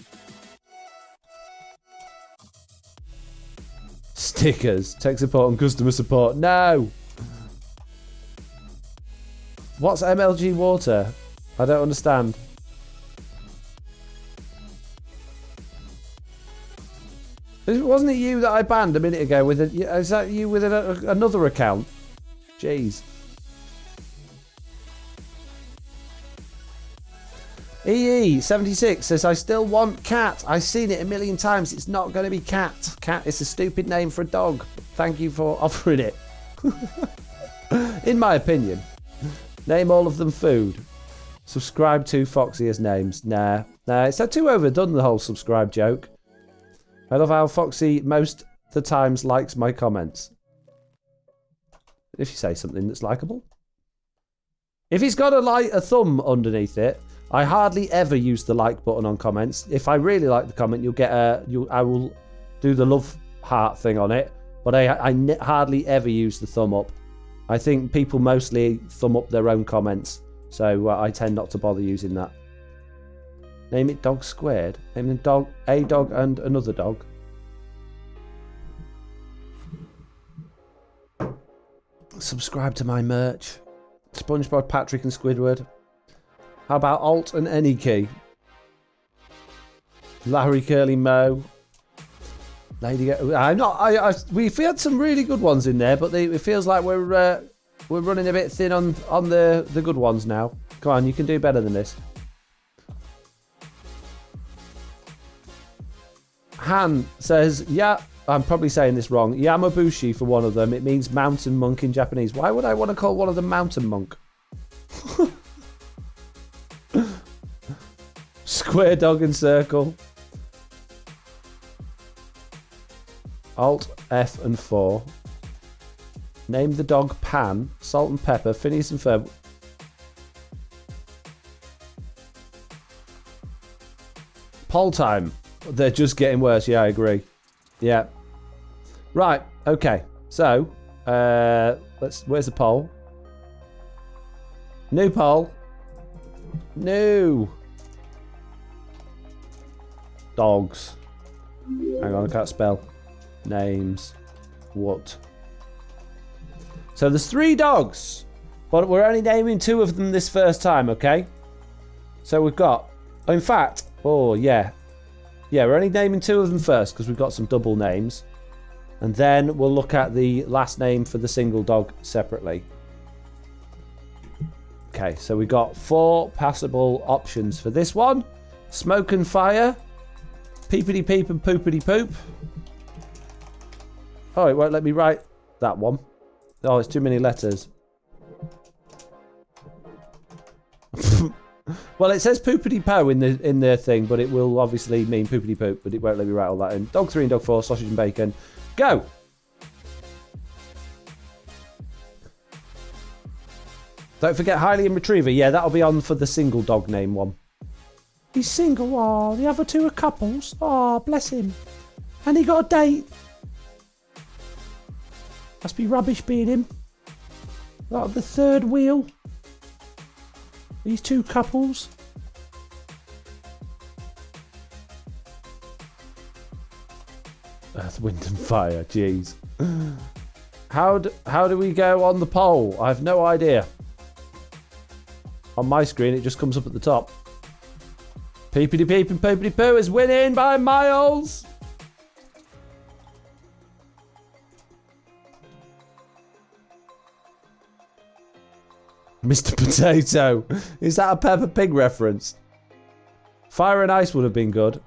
Stickers. Tech support and customer support. No! What's MLG water? I don't understand. Wasn't it you that I banned a minute ago with a... Is that you with another account? Jeez. EE76 says, I still want cat. I've seen it a million times. It's not going to be cat. Cat is a stupid name for a dog. Thank you for offering it. In my opinion. Name all of them food. Subscribe to Foxy as names. Nah. It's too overdone, the whole subscribe joke. I love how Foxy most the times likes my comments. If you say something that's likable. If he's got a thumb underneath it, I hardly ever use the like button on comments. If I really like the comment, you'll get I will do the love heart thing on it, but I hardly ever use the thumb up. I think people mostly thumb up their own comments, so I tend not to bother using that. Name it dog squared. Name the dog a dog and another dog. Subscribe to my merch. SpongeBob, Patrick and Squidward. How about Alt and any key? Larry Curly Mo. Lady, we've had some really good ones in there, but it feels like we're running a bit thin on the good ones now. Come on, you can do better than this. Han says, yeah, I'm probably saying this wrong. Yamabushi for one of them. It means mountain monk in Japanese. Why would I want to call one of them mountain monk? Square dog and circle. Alt F and 4. Name the dog Pan. Salt and pepper. Phineas and Ferb. Poll time. They're just getting worse. Yeah, I agree. Yeah. Right. Okay. So, where's the poll? New poll. New. Dogs. Hang on, I can't spell. Names. What? So there's 3 dogs, but we're only naming 2 of them this first time, okay? So we've got, in fact, yeah, we're only naming 2 of them first because we've got some double names, and then we'll look at the last name for the single dog separately. Okay, so we got 4 passable options for this one: Smoke and Fire, Peepity Peep and Poopity Poop. Oh, it won't let me write that one. Oh, it's too many letters. Well, it says Poopity Po in the thing, but it will obviously mean Poopity Poop, but it won't let me write all that in. Dog 3 and Dog 4, Sausage and Bacon. Go! Don't forget Hylian Retriever. Yeah, that'll be on for the single dog name one. He's single. Oh, the other 2 are couples. Oh, bless him. And he got a date. Must be rubbish being him. Like the 3rd wheel. These 2 couples. Earth, Wind and Fire. Jeez. How do we go on the poll? I have no idea. On my screen, it just comes up at the top. Peepity Peep and Poopity Poo is winning by miles. Mr. Potato. Is that a Peppa Pig reference? Fire and Ice would have been good.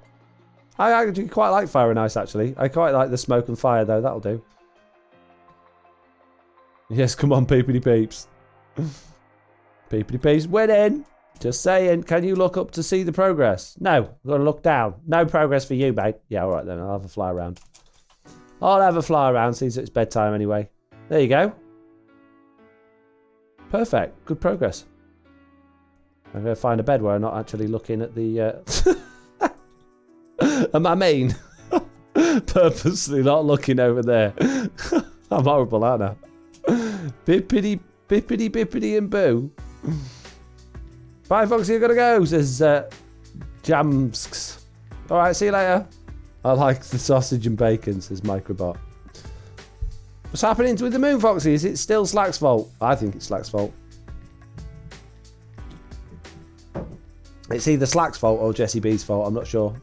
I actually quite like Fire and Ice, actually. I quite like the Smoke and Fire, though. That'll do. Yes, come on, Peepity Peeps. Peepity Peeps winning. Just saying. Can you look up to see the progress? No. I've got to look down. No progress for you, mate. Yeah, all right, then. I'll have a fly around. I'll have a fly around since it's bedtime anyway. There you go. Perfect. Good progress. I'm going to find a bed where I'm not actually looking at the... Am I mean? Purposely not looking over there. I'm horrible, aren't I? Bippity, bippity, bippity and boo. Bye, Foxy, I gotta go, says Jamsks. Alright, see you later. I like the sausage and bacon, says Microbot. What's happening with the moon, Foxy? Is it still Slack's fault? I think it's Slack's fault. It's either Slack's fault or Jessie B's fault, I'm not sure.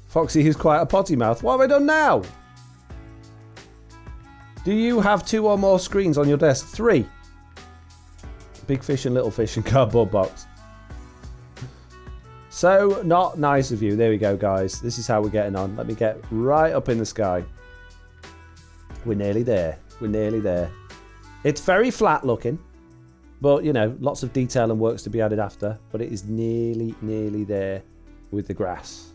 Foxy is quite a potty mouth. What have I done now? Do you have 2 or more screens on your desk? 3. Big fish and little fish and cardboard box. So not nice of you. There we go, guys. This is how we're getting on. Let me get right up in the sky. We're nearly there. We're nearly there. It's very flat looking. But, you know, lots of detail and works to be added after. But it is nearly there with the grass.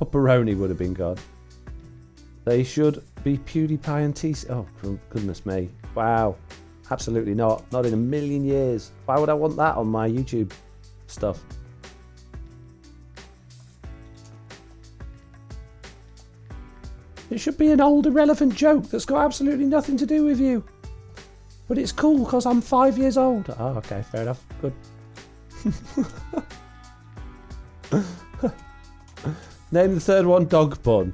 Pepperoni would have been good. They should be PewDiePie and TC. Oh, goodness me. Wow. Absolutely not. Not in a million years. Why would I want that on my YouTube stuff? It should be an old irrelevant joke that's got absolutely nothing to do with you. But it's cool because I'm 5 years old. Oh, okay. Fair enough. Good. Name the third one Dog Bun.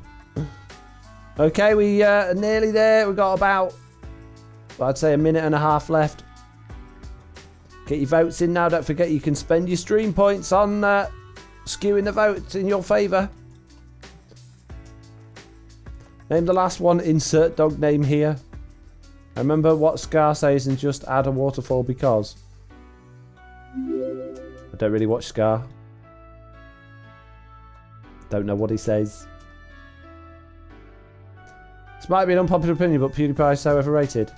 Okay, we are nearly there. We've got about, I'd say, a minute and a half left. Get your votes in now. Don't forget you can spend your stream points on skewing the votes in your favour. Name the last one. Insert dog name here. I remember what Scar says and just add a waterfall because. I don't really watch Scar. Don't know what he says. This might be an unpopular opinion, but PewDiePie is so overrated.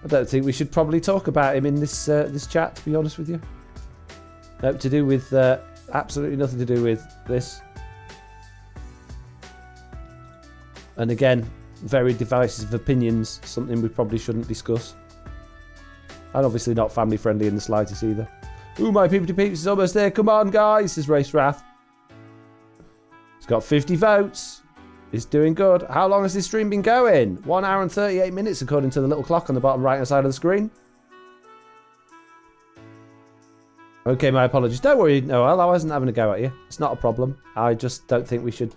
I don't think we should probably talk about him in this this chat, to be honest with you. Nope, to do with absolutely nothing to do with this. And again, very divisive opinions, something we probably shouldn't discuss. And obviously not family friendly in the slightest either. Ooh, my peepity peeps is almost there. Come on, guys, says Race Wrath. He's got 50 votes. He's doing good. How long has this stream been going? 1 hour and 38 minutes, according to the little clock on the bottom right-hand side of the screen. Okay, my apologies. Don't worry, Noel. I wasn't having a go at you. It's not a problem. I just don't think we should...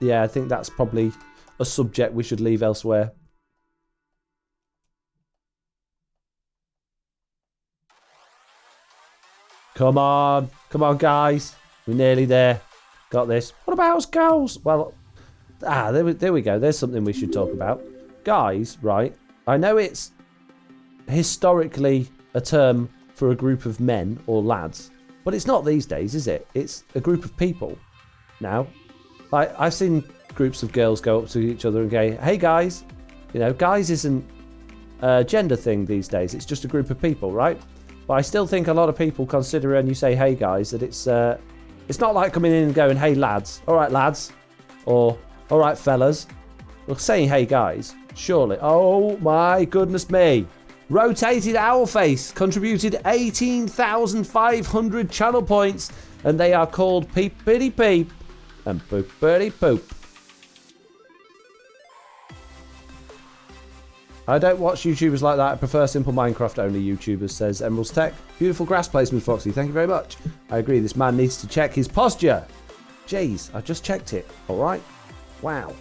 Yeah, I think that's probably a subject we should leave elsewhere. Come on. Come on, guys. We're nearly there. Got this. What about us girls? Well... there we go. There's something we should talk about. Guys, right, I know it's historically a term for a group of men or lads, but it's not these days, is it? It's a group of people now. Like, I've seen groups of girls go up to each other and go, hey guys. You know, guys isn't a gender thing these days. It's just a group of people, right? But I still think a lot of people consider when you say hey guys that it's not like coming in and going, hey lads, all right lads, or all right, fellas. Well, saying hey, guys, surely. Oh, my goodness me. Rotated Owlface contributed 18,500 channel points, and they are called Peepity Peep and Poopity Poop. I don't watch YouTubers like that. I prefer simple Minecraft-only YouTubers, says Emerald's Tech. Beautiful grass placement, Foxy. Thank you very much. I agree. This man needs to check his posture. Jeez, I just checked it. All right. Wow.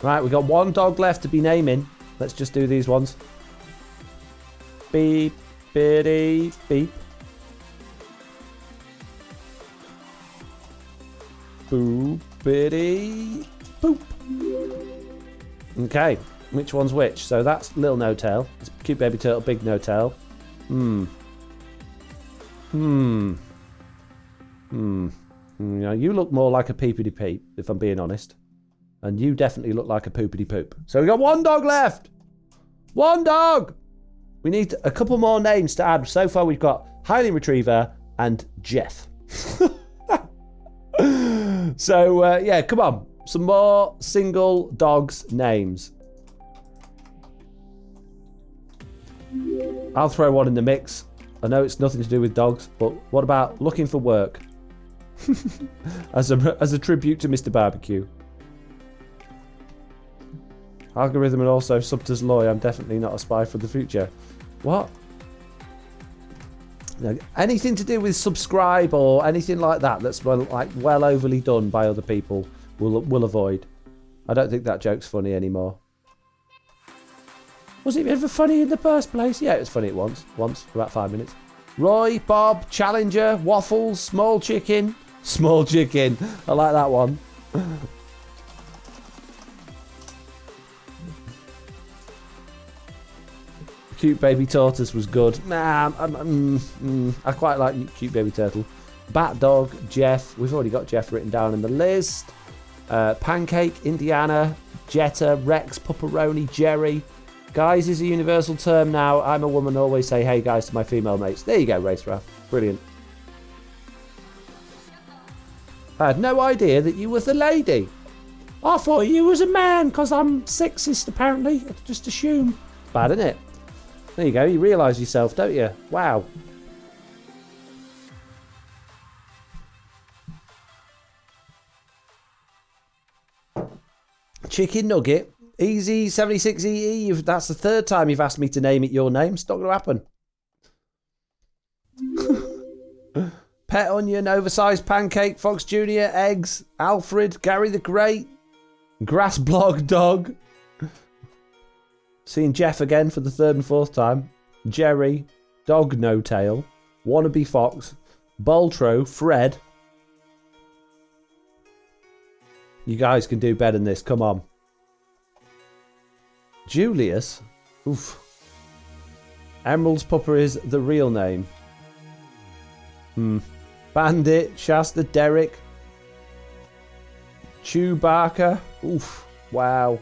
Right, we've got 1 dog left to be naming. Let's just do these ones. Beep, bitty, beep. Boop, bitty, boop. Okay, which one's which? So that's little no tail. It's cute baby turtle, big no tail. You know, you look more like a peepity peep, if I'm being honest. And you definitely look like a poopity poop. So we got 1 dog left. 1 dog. We need a couple more names to add. So far we've got Highland Retriever and Jeff. So yeah, come on. Some more single dogs names. I'll throw one in the mix. I know it's nothing to do with dogs, but what about looking for work? as a tribute to Mr. Barbecue. Algorithm and also subbed as Loy. I'm definitely not a spy for the future. What? No, anything to do with subscribe or anything like that that's well overly done by other people will avoid. I don't think that joke's funny anymore. Was it ever funny in the first place? Yeah, it was funny once for about 5 minutes. Roy, Bob, Challenger, Waffles, Small Chicken. Small Chicken. I like that one. Cute Baby Tortoise was good. Nah, I quite like Cute Baby Turtle. Bat Dog, Jeff. We've already got Jeff written down in the list. Pancake, Indiana, Jetta, Rex, Pupperoni, Jerry. Guys is a universal term now. I'm a woman, always say hey guys to my female mates. There you go, Race Raf. Brilliant. I had no idea that you was a lady. I thought you was a man because I'm sexist apparently. I just assume. Bad, isn't it? There you go. You realise yourself, don't you? Wow. Chicken Nugget. Easy 76EE. That's the third time you've asked me to name it your name. It's not going to happen. Pet Onion, Oversized Pancake, Fox Jr., Eggs, Alfred, Gary the Great, Grass Blog Dog. Seeing Jeff again for the third and fourth time. Jerry, Dog No Tail, Wannabe Fox, Boltro, Fred. You guys can do better than this. Come on. Julius. Oof. Emerald's Pupper is the real name. Bandit, Shasta, Derek. Chewbacca. Oof. Wow.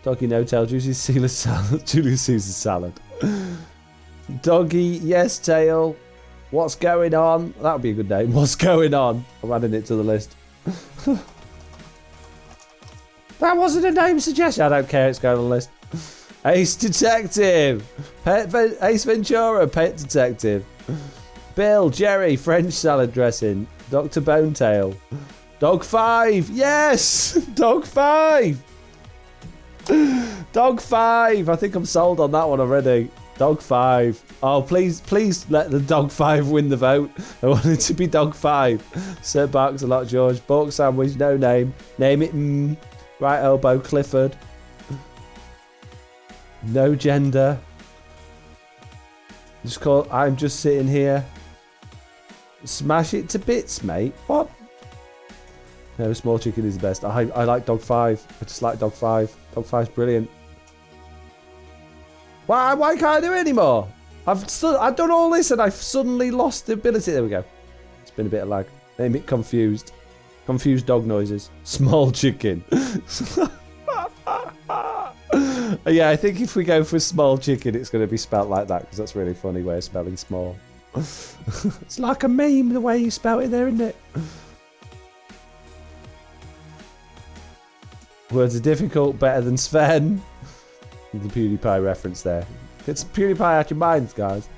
Doggy No Tail, Julius Caesar salad. Julius Caesar salad. Doggy, Yes Tail. What's going on? That would be a good name. What's going on? I'm adding it to the list. That wasn't a name suggestion. I don't care. It's going on the list. Ace Detective. Ace Ventura, Pet Detective. Bill, Jerry, French salad dressing. Dr. Bonetail. Dog 5. Yes! Dog 5. Dog 5. I think I'm sold on that one already. Dog 5. Oh, please let the Dog 5 win the vote. I want it to be Dog 5. Sir Barks a lot, George. Pork sandwich, no name. Name it Right elbow, Clifford. No gender. Just call I'm just sitting here. Smash it to bits, mate. What? No, Small Chicken is the best. I like Dog 5. I just like Dog 5. Dog 5's brilliant. Why can't I do it anymore? I've done all this and I've suddenly lost the ability. There we go. It's been a bit of lag. Name it Confused. Confused dog noises. Small Chicken. Yeah, I think if we go for Small Chicken, it's going to be spelt like that because that's a really funny way of spelling small. It's like a meme the way you spelt it there, isn't it? Words are difficult, better than Sven. The PewDiePie reference there. Get some PewDiePie out your minds, guys.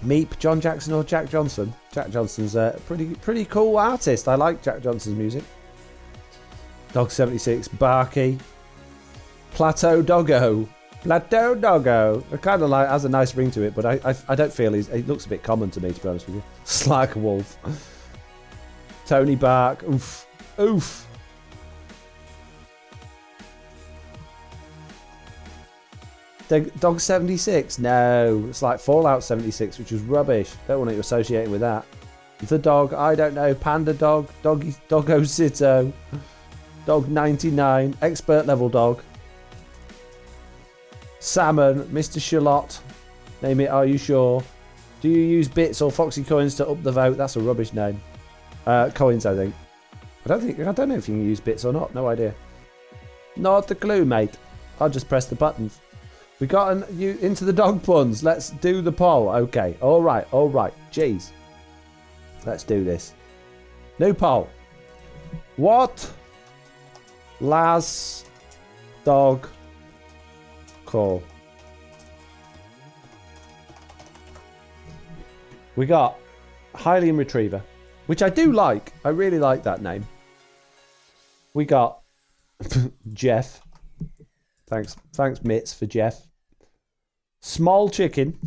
Meep, John Jackson or Jack Johnson? Jack Johnson's a pretty cool artist. I like Jack Johnson's music. Dog 76, Barky. Plateau Doggo. Plateau Doggo. I kind of like, has a nice ring to it, but I don't feel it looks a bit common to me, to be honest with you. Slack Wolf. Tony Bark. Oof. Oof. Dog 76? No. It's like Fallout 76, which was rubbish. Don't want it associated with that. The Dog, I don't know. Panda Dog. Doggo Sito. Dog 99. Expert level dog. Salmon. Mr. Shalot. Name it, are you sure? Do you use bits or Foxy coins to up the vote? That's a rubbish name. Coins, I think. I don't know if you can use bits or not. No idea. Not a clue, mate. I'll just press the buttons. We got you into the dog puns. Let's do the poll. Okay. All right. Jeez. Let's do this. New poll. What last dog call? We got Hylian Retriever, which I do like. I really like that name. We got Jeff. Thanks, Mitz, for Jeff. Small chicken.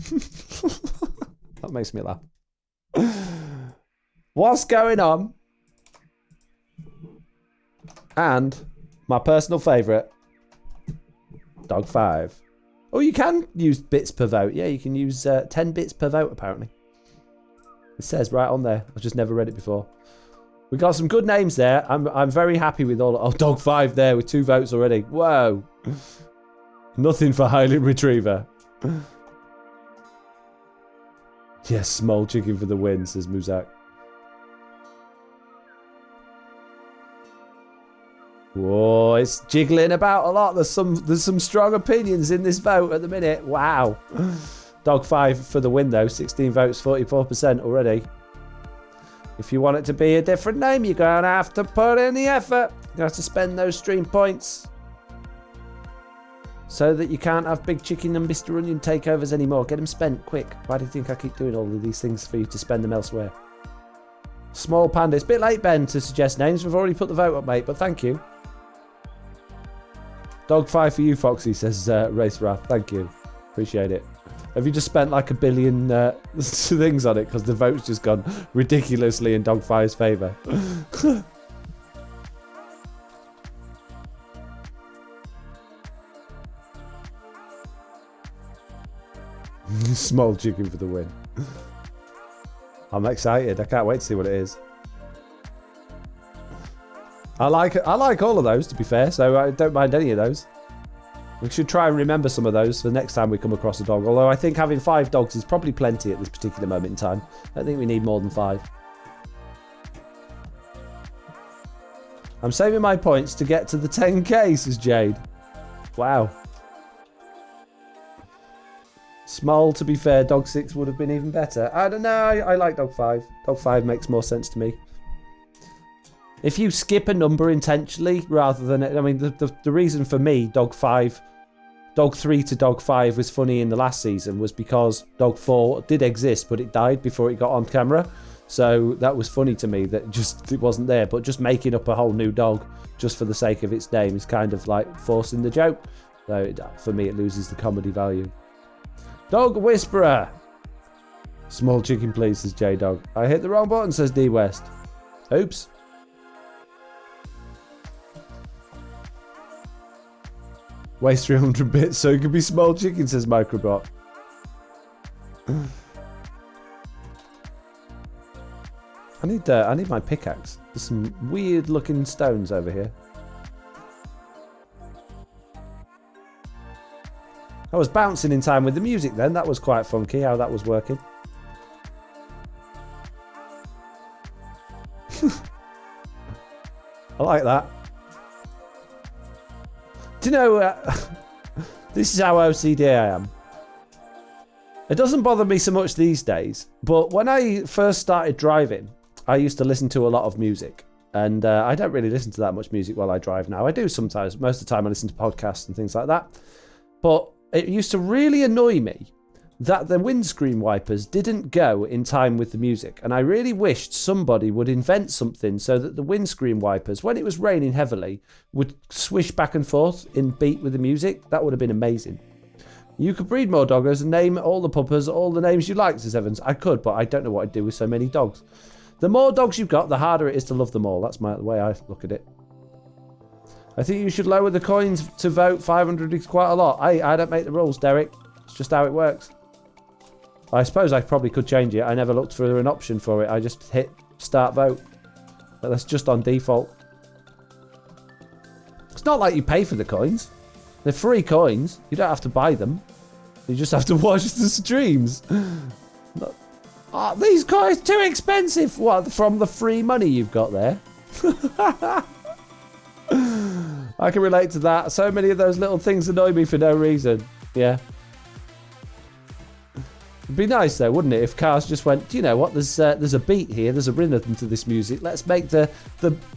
That makes me laugh. What's going on? And my personal favourite, Dog 5. Oh, you can use bits per vote. Yeah, you can use 10 bits per vote, apparently. It says right on there. I've just never read it before. We got some good names there. I'm very happy with all. Oh, Dog 5 there with 2 votes already. Whoa. Nothing for Highland Retriever. Yes, small chicken for the win, says Muzak. Whoa, it's jiggling about a lot. There's some strong opinions in this vote at the minute. Wow. Dog 5 for the win, though. 16 votes, 44% already. If you want it to be a different name, you're going to have to put in the effort. You're going to have to spend those stream points. So that you can't have Big Chicken and Mr. Onion takeovers anymore. Get them spent, quick. Why do you think I keep doing all of these things for you to spend them elsewhere? Small Panda. It's a bit late, Ben, to suggest names. We've already put the vote up, mate, but thank you. Dog 5 for you, Foxy, says Race Wrath. Thank you. Appreciate it. Have you just spent like a billion things on it because the vote's just gone ridiculously in Dog 5's favour? Small chicken for the win. I'm excited. I can't wait to see what it is. I like all of those, to be fair, so I don't mind any of those. We should try and remember some of those for the next time we come across a dog. Although I think having 5 dogs is probably plenty at this particular moment in time. I don't think we need more than 5. I'm saving my points to get to the 10k, says Jade. Wow. Small, to be fair, Dog 6 would have been even better. I don't know, I like Dog 5. Dog 5 makes more sense to me. If you skip a number intentionally, rather than... I mean, the reason for me, Dog 3 to Dog 5 was funny in the last season was because Dog 4 did exist, but it died before it got on camera. So that was funny to me that it wasn't there. But just making up a whole new dog just for the sake of its name is kind of like forcing the joke. So for me, it loses the comedy value. Dog Whisperer. Small chicken, please, says J-Dog. I hit the wrong button, says D West. Oops. Weighs 300 bits, so it could be small chicken, says Microbot. I need my pickaxe. There's some weird looking stones over here. I was bouncing in time with the music then. That was quite funky how that was working. I like that. Do you know, this is how OCD I am. It doesn't bother me so much these days, but when I first started driving, I used to listen to a lot of music. And I don't really listen to that much music while I drive now. I do sometimes. Most of the time I listen to podcasts and things like that. But it used to really annoy me that the windscreen wipers didn't go in time with the music. And I really wished somebody would invent something so that the windscreen wipers, when it was raining heavily, would swish back and forth in beat with the music. That would have been amazing. You could breed more doggers and name all the puppers all the names you like, says Evans. I could, but I don't know what I'd do with so many dogs. The more dogs you've got, the harder it is to love them all. That's the way I look at it. I think you should lower the coins to vote. 500 is quite a lot. I don't make the rules, Derek. It's just how it works. I suppose I probably could change it. I never looked for an option for it. I just hit start vote. But that's just on default. It's not like you pay for the coins. They're free coins. You don't have to buy them. You just have to watch the streams. Oh, these coins too expensive. What, from the free money you've got there? I can relate to that. So many of those little things annoy me for no reason. Yeah. It'd be nice though, wouldn't it, if cars just went, do you know what, there's a beat here, there's a rhythm to this music. Let's make the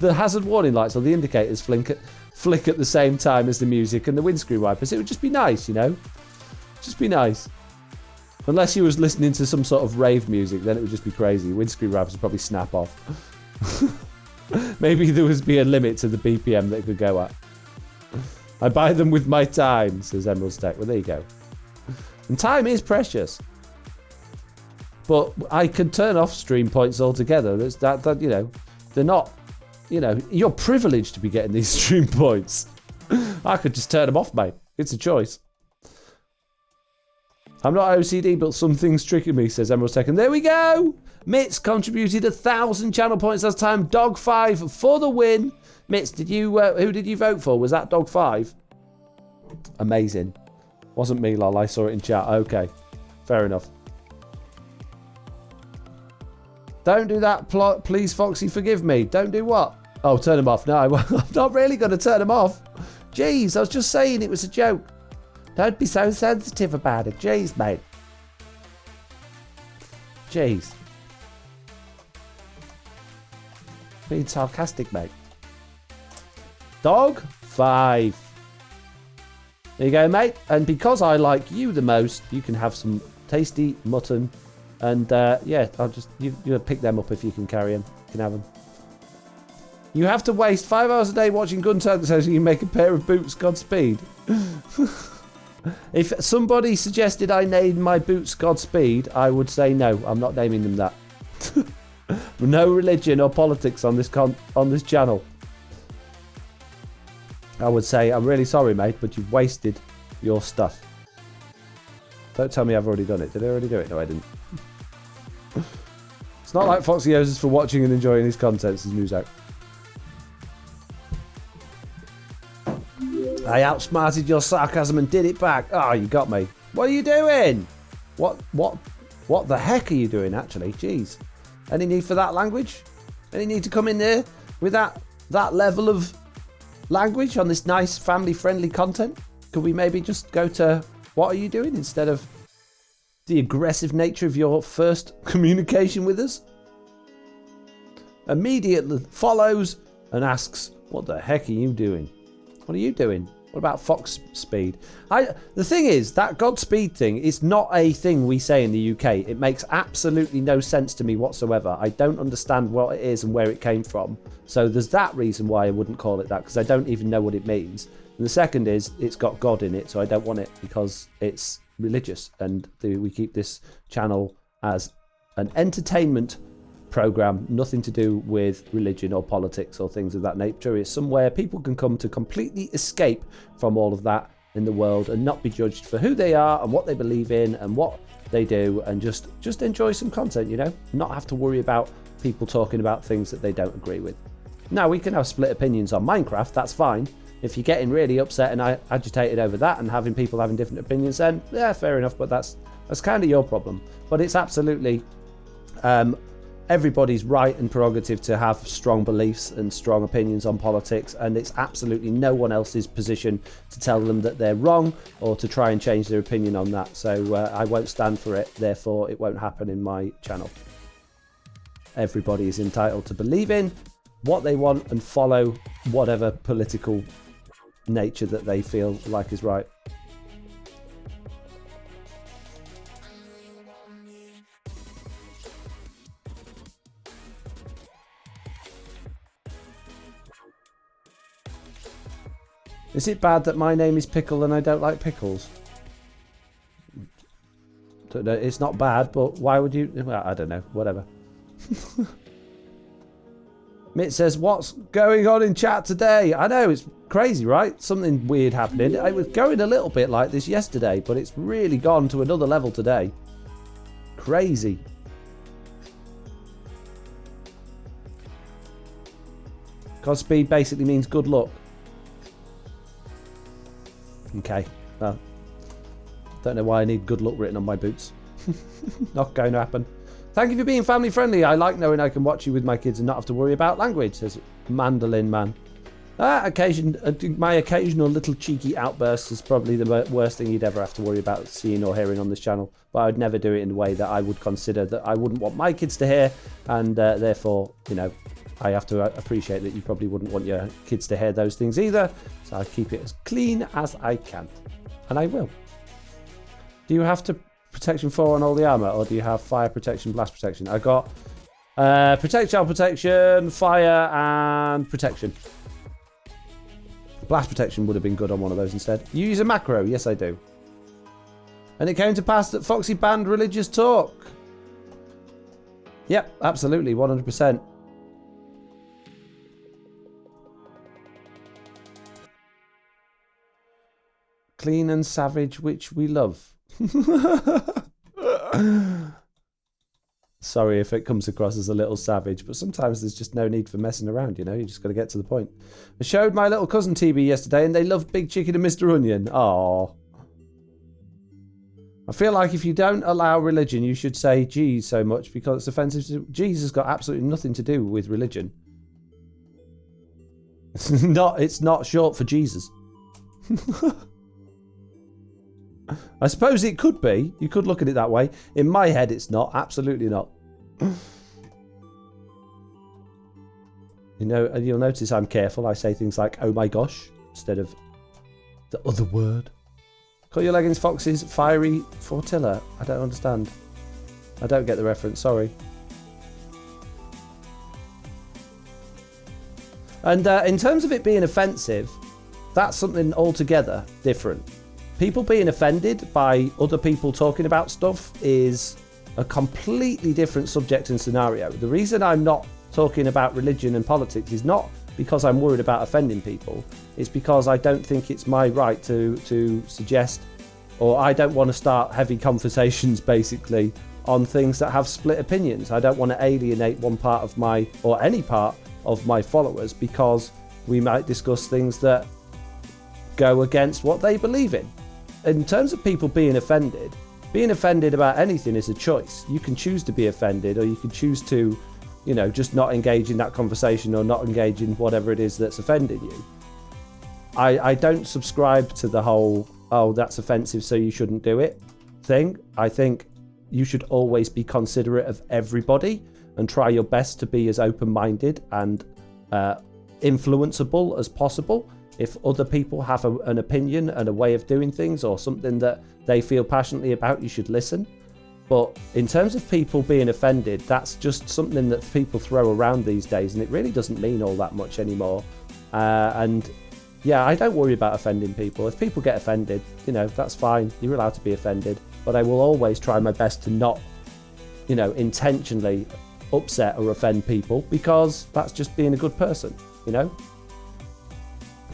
hazard warning lights or the indicators flick at the same time as the music and the windscreen wipers. It would just be nice, you know? Just be nice. Unless you was listening to some sort of rave music, then it would just be crazy. Windscreen wipers would probably snap off. Maybe there would be a limit to the BPM that could go at. I buy them with my time, says Emerald Stack. Well, there you go. And time is precious. But I can turn off stream points altogether. That's that you know, they're not, you know, you're privileged to be getting these stream points. I could just turn them off, mate. It's a choice. I'm not OCD, but something's tricking me, says Emerald Stack. And there we go. Mitz contributed 1,000 channel points last time. Dog 5 for the win. Mitz, did you? Who did you vote for? Was that Dog 5? Amazing. Wasn't me, lol. I saw it in chat. Okay, fair enough. Don't do that, please, Foxy. Forgive me. Don't do what? Oh, turn them off. No, I'm not really going to turn them off. Jeez, I was just saying it was a joke. Don't be so sensitive about it. Jeez, mate. Jeez. Being sarcastic, mate. Dog 5. There you go, mate. And because I like you the most, you can have some tasty mutton. And yeah, I'll just you pick them up if you can carry them. You can have them. You have to waste 5 hours a day watching Gun Turtle so you can make a pair of boots. Godspeed. If somebody suggested I name my boots Godspeed, I would say no. I'm not naming them that. No religion or politics on this channel. I would say, I'm really sorry, mate, but you've wasted your stuff. Don't tell me I've already done it. Did I already do it? No, I didn't. It's not like Foxy owes us for watching and enjoying his content, says Muzak. I outsmarted your sarcasm and did it back. Oh, you got me. What are you doing? What the heck are you doing, actually? Jeez. Any need for that language? Any need to come in there with that level of language on this nice family-friendly content? Could we maybe just go to what are you doing instead of the aggressive nature of your first communication with us? Immediately follows and asks, what the heck are you doing? What are you doing? What about Fox Speed? The thing is, that Godspeed thing is not a thing we say in the UK. It makes absolutely no sense to me whatsoever. I don't understand what it is and where it came from. So there's that reason why I wouldn't call it that, because I don't even know what it means. And the second is, it's got God in it, so I don't want it because it's religious. And we keep this channel as an entertainment program, nothing to do with religion or politics or things of that nature. It's somewhere people can come to completely escape from all of that in the world and not be judged for who they are and what they believe in and what they do, and just enjoy some content, you know, not have to worry about people talking about things that they don't agree with. Now, we can have split opinions on Minecraft, that's fine. If you're getting really upset and agitated over that and having people having different opinions, then yeah, fair enough, but that's kind of your problem. But it's absolutely everybody's right and prerogative to have strong beliefs and strong opinions on politics, and it's absolutely no one else's position to tell them that they're wrong or to try and change their opinion on that. So I won't stand for it, therefore it won't happen in my channel. Everybody is entitled to believe in what they want and follow whatever political nature that they feel like is right. Is it bad that my name is Pickle and I don't like pickles? It's not bad, but why would you? Well, I don't know. Whatever. Mitt says, what's going on in chat today? I know, it's crazy, right? Something weird happening. It was going a little bit like this yesterday, but it's really gone to another level today. Crazy. Godspeed basically means good luck. Okay, well, don't know why I need good luck written on my boots. Not going to happen. Thank you for being family friendly. I like knowing I can watch you with my kids and not have to worry about language, says Mandolin Man. My occasional little cheeky outburst is probably the worst thing you'd ever have to worry about seeing or hearing on this channel. But I would never do it in a way that I would consider that I wouldn't want my kids to hear, and therefore, you know, I have to appreciate that you probably wouldn't want your kids to hear those things either. So I keep it as clean as I can. And I will. Do you have to protection 4 on all the armor, or do you have fire protection, blast protection? I got Protect, child protection, fire, and protection. Blast protection would have been good on one of those instead. You use a macro? Yes, I do. And it came to pass that Foxy banned religious talk. Yep, absolutely, 100%. Clean and savage, which we love. Sorry if it comes across as a little savage, but sometimes there's just no need for messing around, you know? You just got to get to the point. I showed my little cousin TB yesterday, and they loved Big Chicken and Mr. Onion. Aww. I feel like if you don't allow religion, you should say geez so much because it's offensive to... Geez has got absolutely nothing to do with religion. It's not short for Jesus. I suppose it could be. You could look at it that way. In my head, it's not. Absolutely not. You know, and you'll notice I'm careful. I say things like, oh my gosh, instead of the other word. Cut your leggings, Foxes. Fiery Fortilla. I don't understand. I don't get the reference. Sorry. And in terms of it being offensive, that's something altogether different. People being offended by other people talking about stuff is a completely different subject and scenario. The reason I'm not talking about religion and politics is not because I'm worried about offending people. It's because I don't think it's my right to suggest, or I don't want to start heavy conversations basically on things that have split opinions. I don't want to alienate one part of my, or any part of my followers, because we might discuss things that go against what they believe in. In terms of people being offended about anything is a choice. You can choose to be offended, or you can choose to, you know, just not engage in that conversation or not engage in whatever it is that's offending you. I don't subscribe to the whole, oh, that's offensive, so you shouldn't do it thing. I think you should always be considerate of everybody and try your best to be as open-minded and influenceable as possible. If other people have an opinion and a way of doing things or something that they feel passionately about, you should listen. But in terms of people being offended, that's just something that people throw around these days, and it really doesn't mean all that much anymore. And yeah, I don't worry about offending people. If people get offended, you know, that's fine. You're allowed to be offended. But I will always try my best to not, you know, intentionally upset or offend people, because that's just being a good person, you know?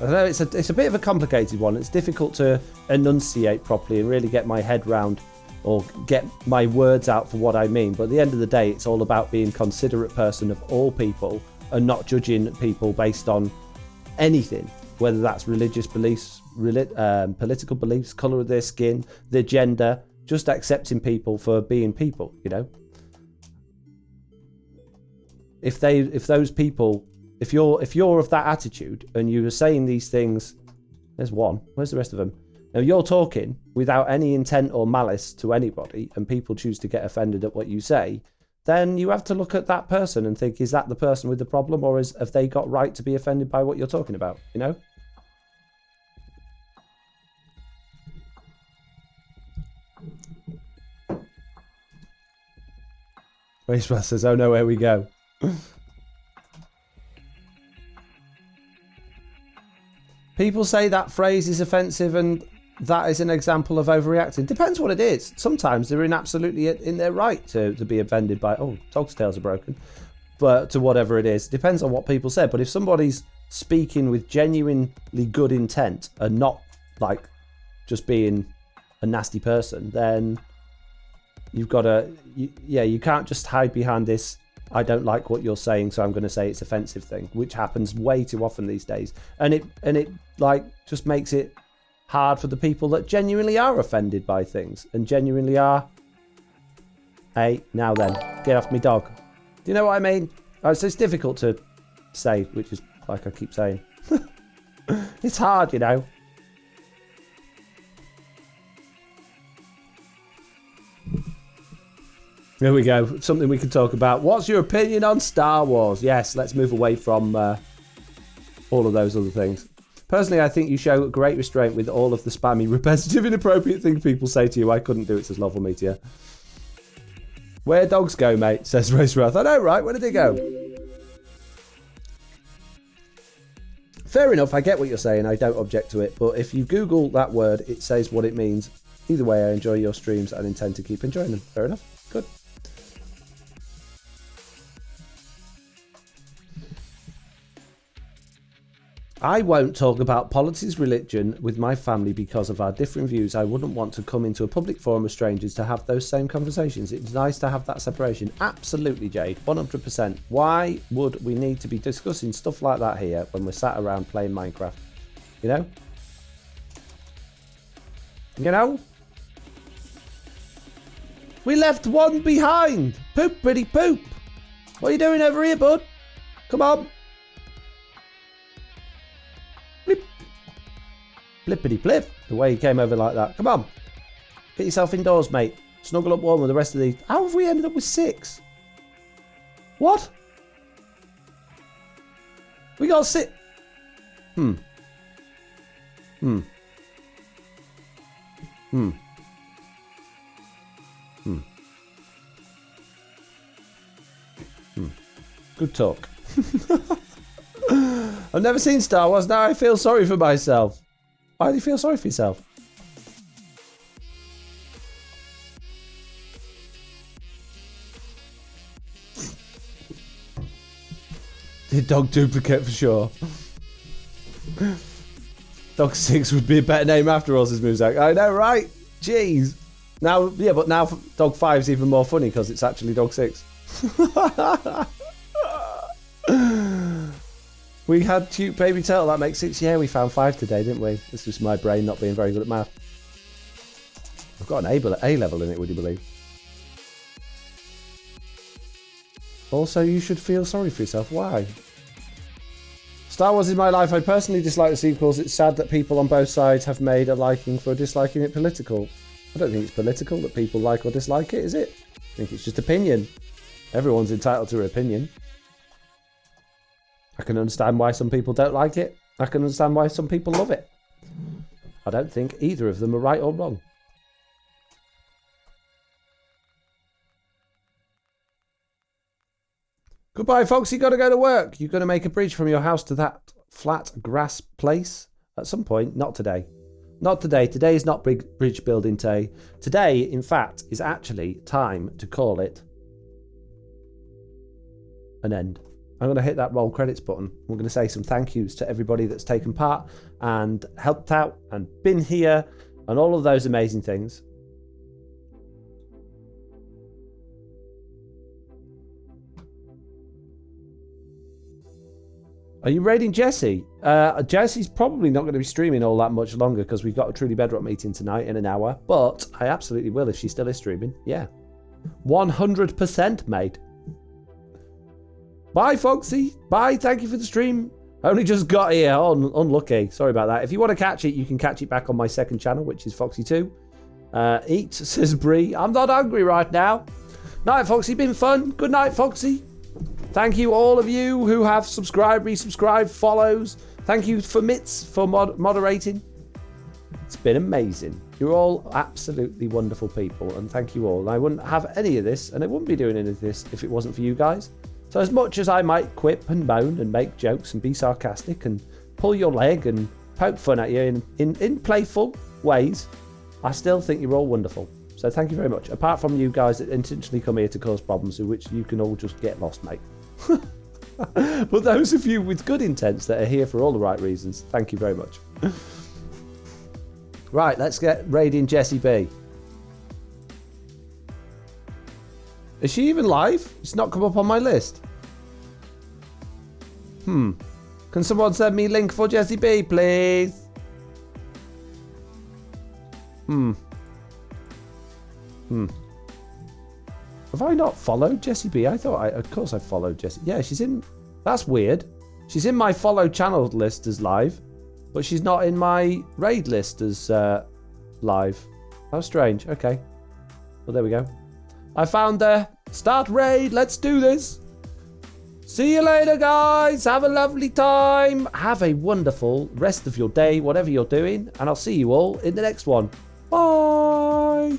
I know it's a bit of a complicated one. It's difficult to enunciate properly and really get my head round or get my words out for what I mean. But at the end of the day, it's all about being a considerate person of all people and not judging people based on anything, whether that's religious beliefs, political beliefs, colour of their skin, their gender, just accepting people for being people, you know? If those people... If you're of that attitude and you're saying these things, there's one. Where's the rest of them? Now you're talking without any intent or malice to anybody, and people choose to get offended at what you say. Then you have to look at that person and think: is that the person with the problem, or have they got right to be offended by what you're talking about? You know. Racebus says, "Oh no, here we go." People say that phrase is offensive and that is an example of overreacting. Depends what it is. Sometimes they're absolutely in their right to be offended by, oh, dog's tails are broken, but to whatever it is. Depends on what people say. But if somebody's speaking with genuinely good intent and not like just being a nasty person, then you've got to, you can't just hide behind this, I don't like what you're saying, so I'm going to say it's offensive thing, which happens way too often these days. And it like just makes it hard for the people that genuinely are offended by things and genuinely are, hey, now then, get off me dog. Do you know what I mean? So it's difficult to say, which is like I keep saying. It's hard, you know. There we go. Something we can talk about. What's your opinion on Star Wars? Yes, let's move away from all of those other things. Personally, I think you show great restraint with all of the spammy, repetitive, inappropriate things people say to you. I couldn't do it, says Lawful Meteor. Where dogs go, mate, says Race Wrath. I know, right? Where did they go? Fair enough, I get what you're saying. I don't object to it. But if you Google that word, it says what it means. Either way, I enjoy your streams and intend to keep enjoying them. Fair enough. Good. I won't talk about politics, religion with my family because of our different views. I wouldn't want to come into a public forum of strangers to have those same conversations. It's nice to have that separation. Absolutely, Jade. 100%. Why would we need to be discussing stuff like that here when we're sat around playing Minecraft? You know? You know? We left one behind. Poop, pretty poop. What are you doing over here, bud? Come on. Blip. Blippity blip. The way he came over like that. Come on. Get yourself indoors, mate. Snuggle up warm with the rest of these. How have we ended up with 6? What? We got 6. Hmm. Good talk. I've never seen Star Wars. Now I feel sorry for myself. Why do you feel sorry for yourself? The dog duplicate for sure. Dog 6 would be a better name after all, says Muzak. I know, right? Jeez. Now, yeah, but now Dog 5 is even more funny because it's actually Dog 6. We had cute baby turtle, that makes 6. Yeah, we found 5 today, didn't we? It's just my brain not being very good at math. I've got an A level in it, would you believe? Also, you should feel sorry for yourself. Why? Star Wars is my life. I personally dislike the sequels. It's sad that people on both sides have made a liking for disliking it political. I don't think it's political that people like or dislike it, is it? I think it's just opinion. Everyone's entitled to their opinion. I can understand why some people don't like it. I can understand why some people love it. I don't think either of them are right or wrong. Goodbye, folks. You got to go to work. You're going to make a bridge from your house to that flat grass place at some point. Not today. Not today. Today is not bridge building day. Today, in fact, is actually time to call it an end. I'm going to hit that roll credits button. We're going to say some thank yous to everybody that's taken part and helped out and been here and all of those amazing things. Are you raiding Jesse? Jesse's probably not going to be streaming all that much longer because we've got a Truly Bedrock meeting tonight in an hour. But I absolutely will if she still is streaming. Yeah. 100% mate. Bye, Foxy. Bye. Thank you for the stream. I only just got here. Oh, unlucky. Sorry about that. If you want to catch it, you can catch it back on my second channel, which is Foxy2. Eat, says Bree. I'm not hungry right now. Night, Foxy. Been fun. Good night, Foxy. Thank you, all of you who have subscribed, resubscribed, follows. Thank you for Mitz for moderating. It's been amazing. You're all absolutely wonderful people, and thank you all. And I wouldn't have any of this, and I wouldn't be doing any of this if it wasn't for you guys. So as much as I might quip and moan and make jokes and be sarcastic and pull your leg and poke fun at you in playful ways, I still think you're all wonderful. So thank you very much. Apart from you guys that intentionally come here to cause problems, in which you can all just get lost, mate. But those of you with good intents that are here for all the right reasons, thank you very much. Right, let's get raiding Jessie B. Is she even live? It's not come up on my list. Can someone send me a link for Jessie B, please? Have I not followed Jessie B? I thought of course I followed Jessie. Yeah, she's in. That's weird. She's in my follow channel list as live, but she's not in my raid list as live. How strange. Okay. Well, there we go. I found her. Start raid. Let's do this. See you later, guys. Have a lovely time. Have a wonderful rest of your day, whatever you're doing. And I'll see you all in the next one. Bye.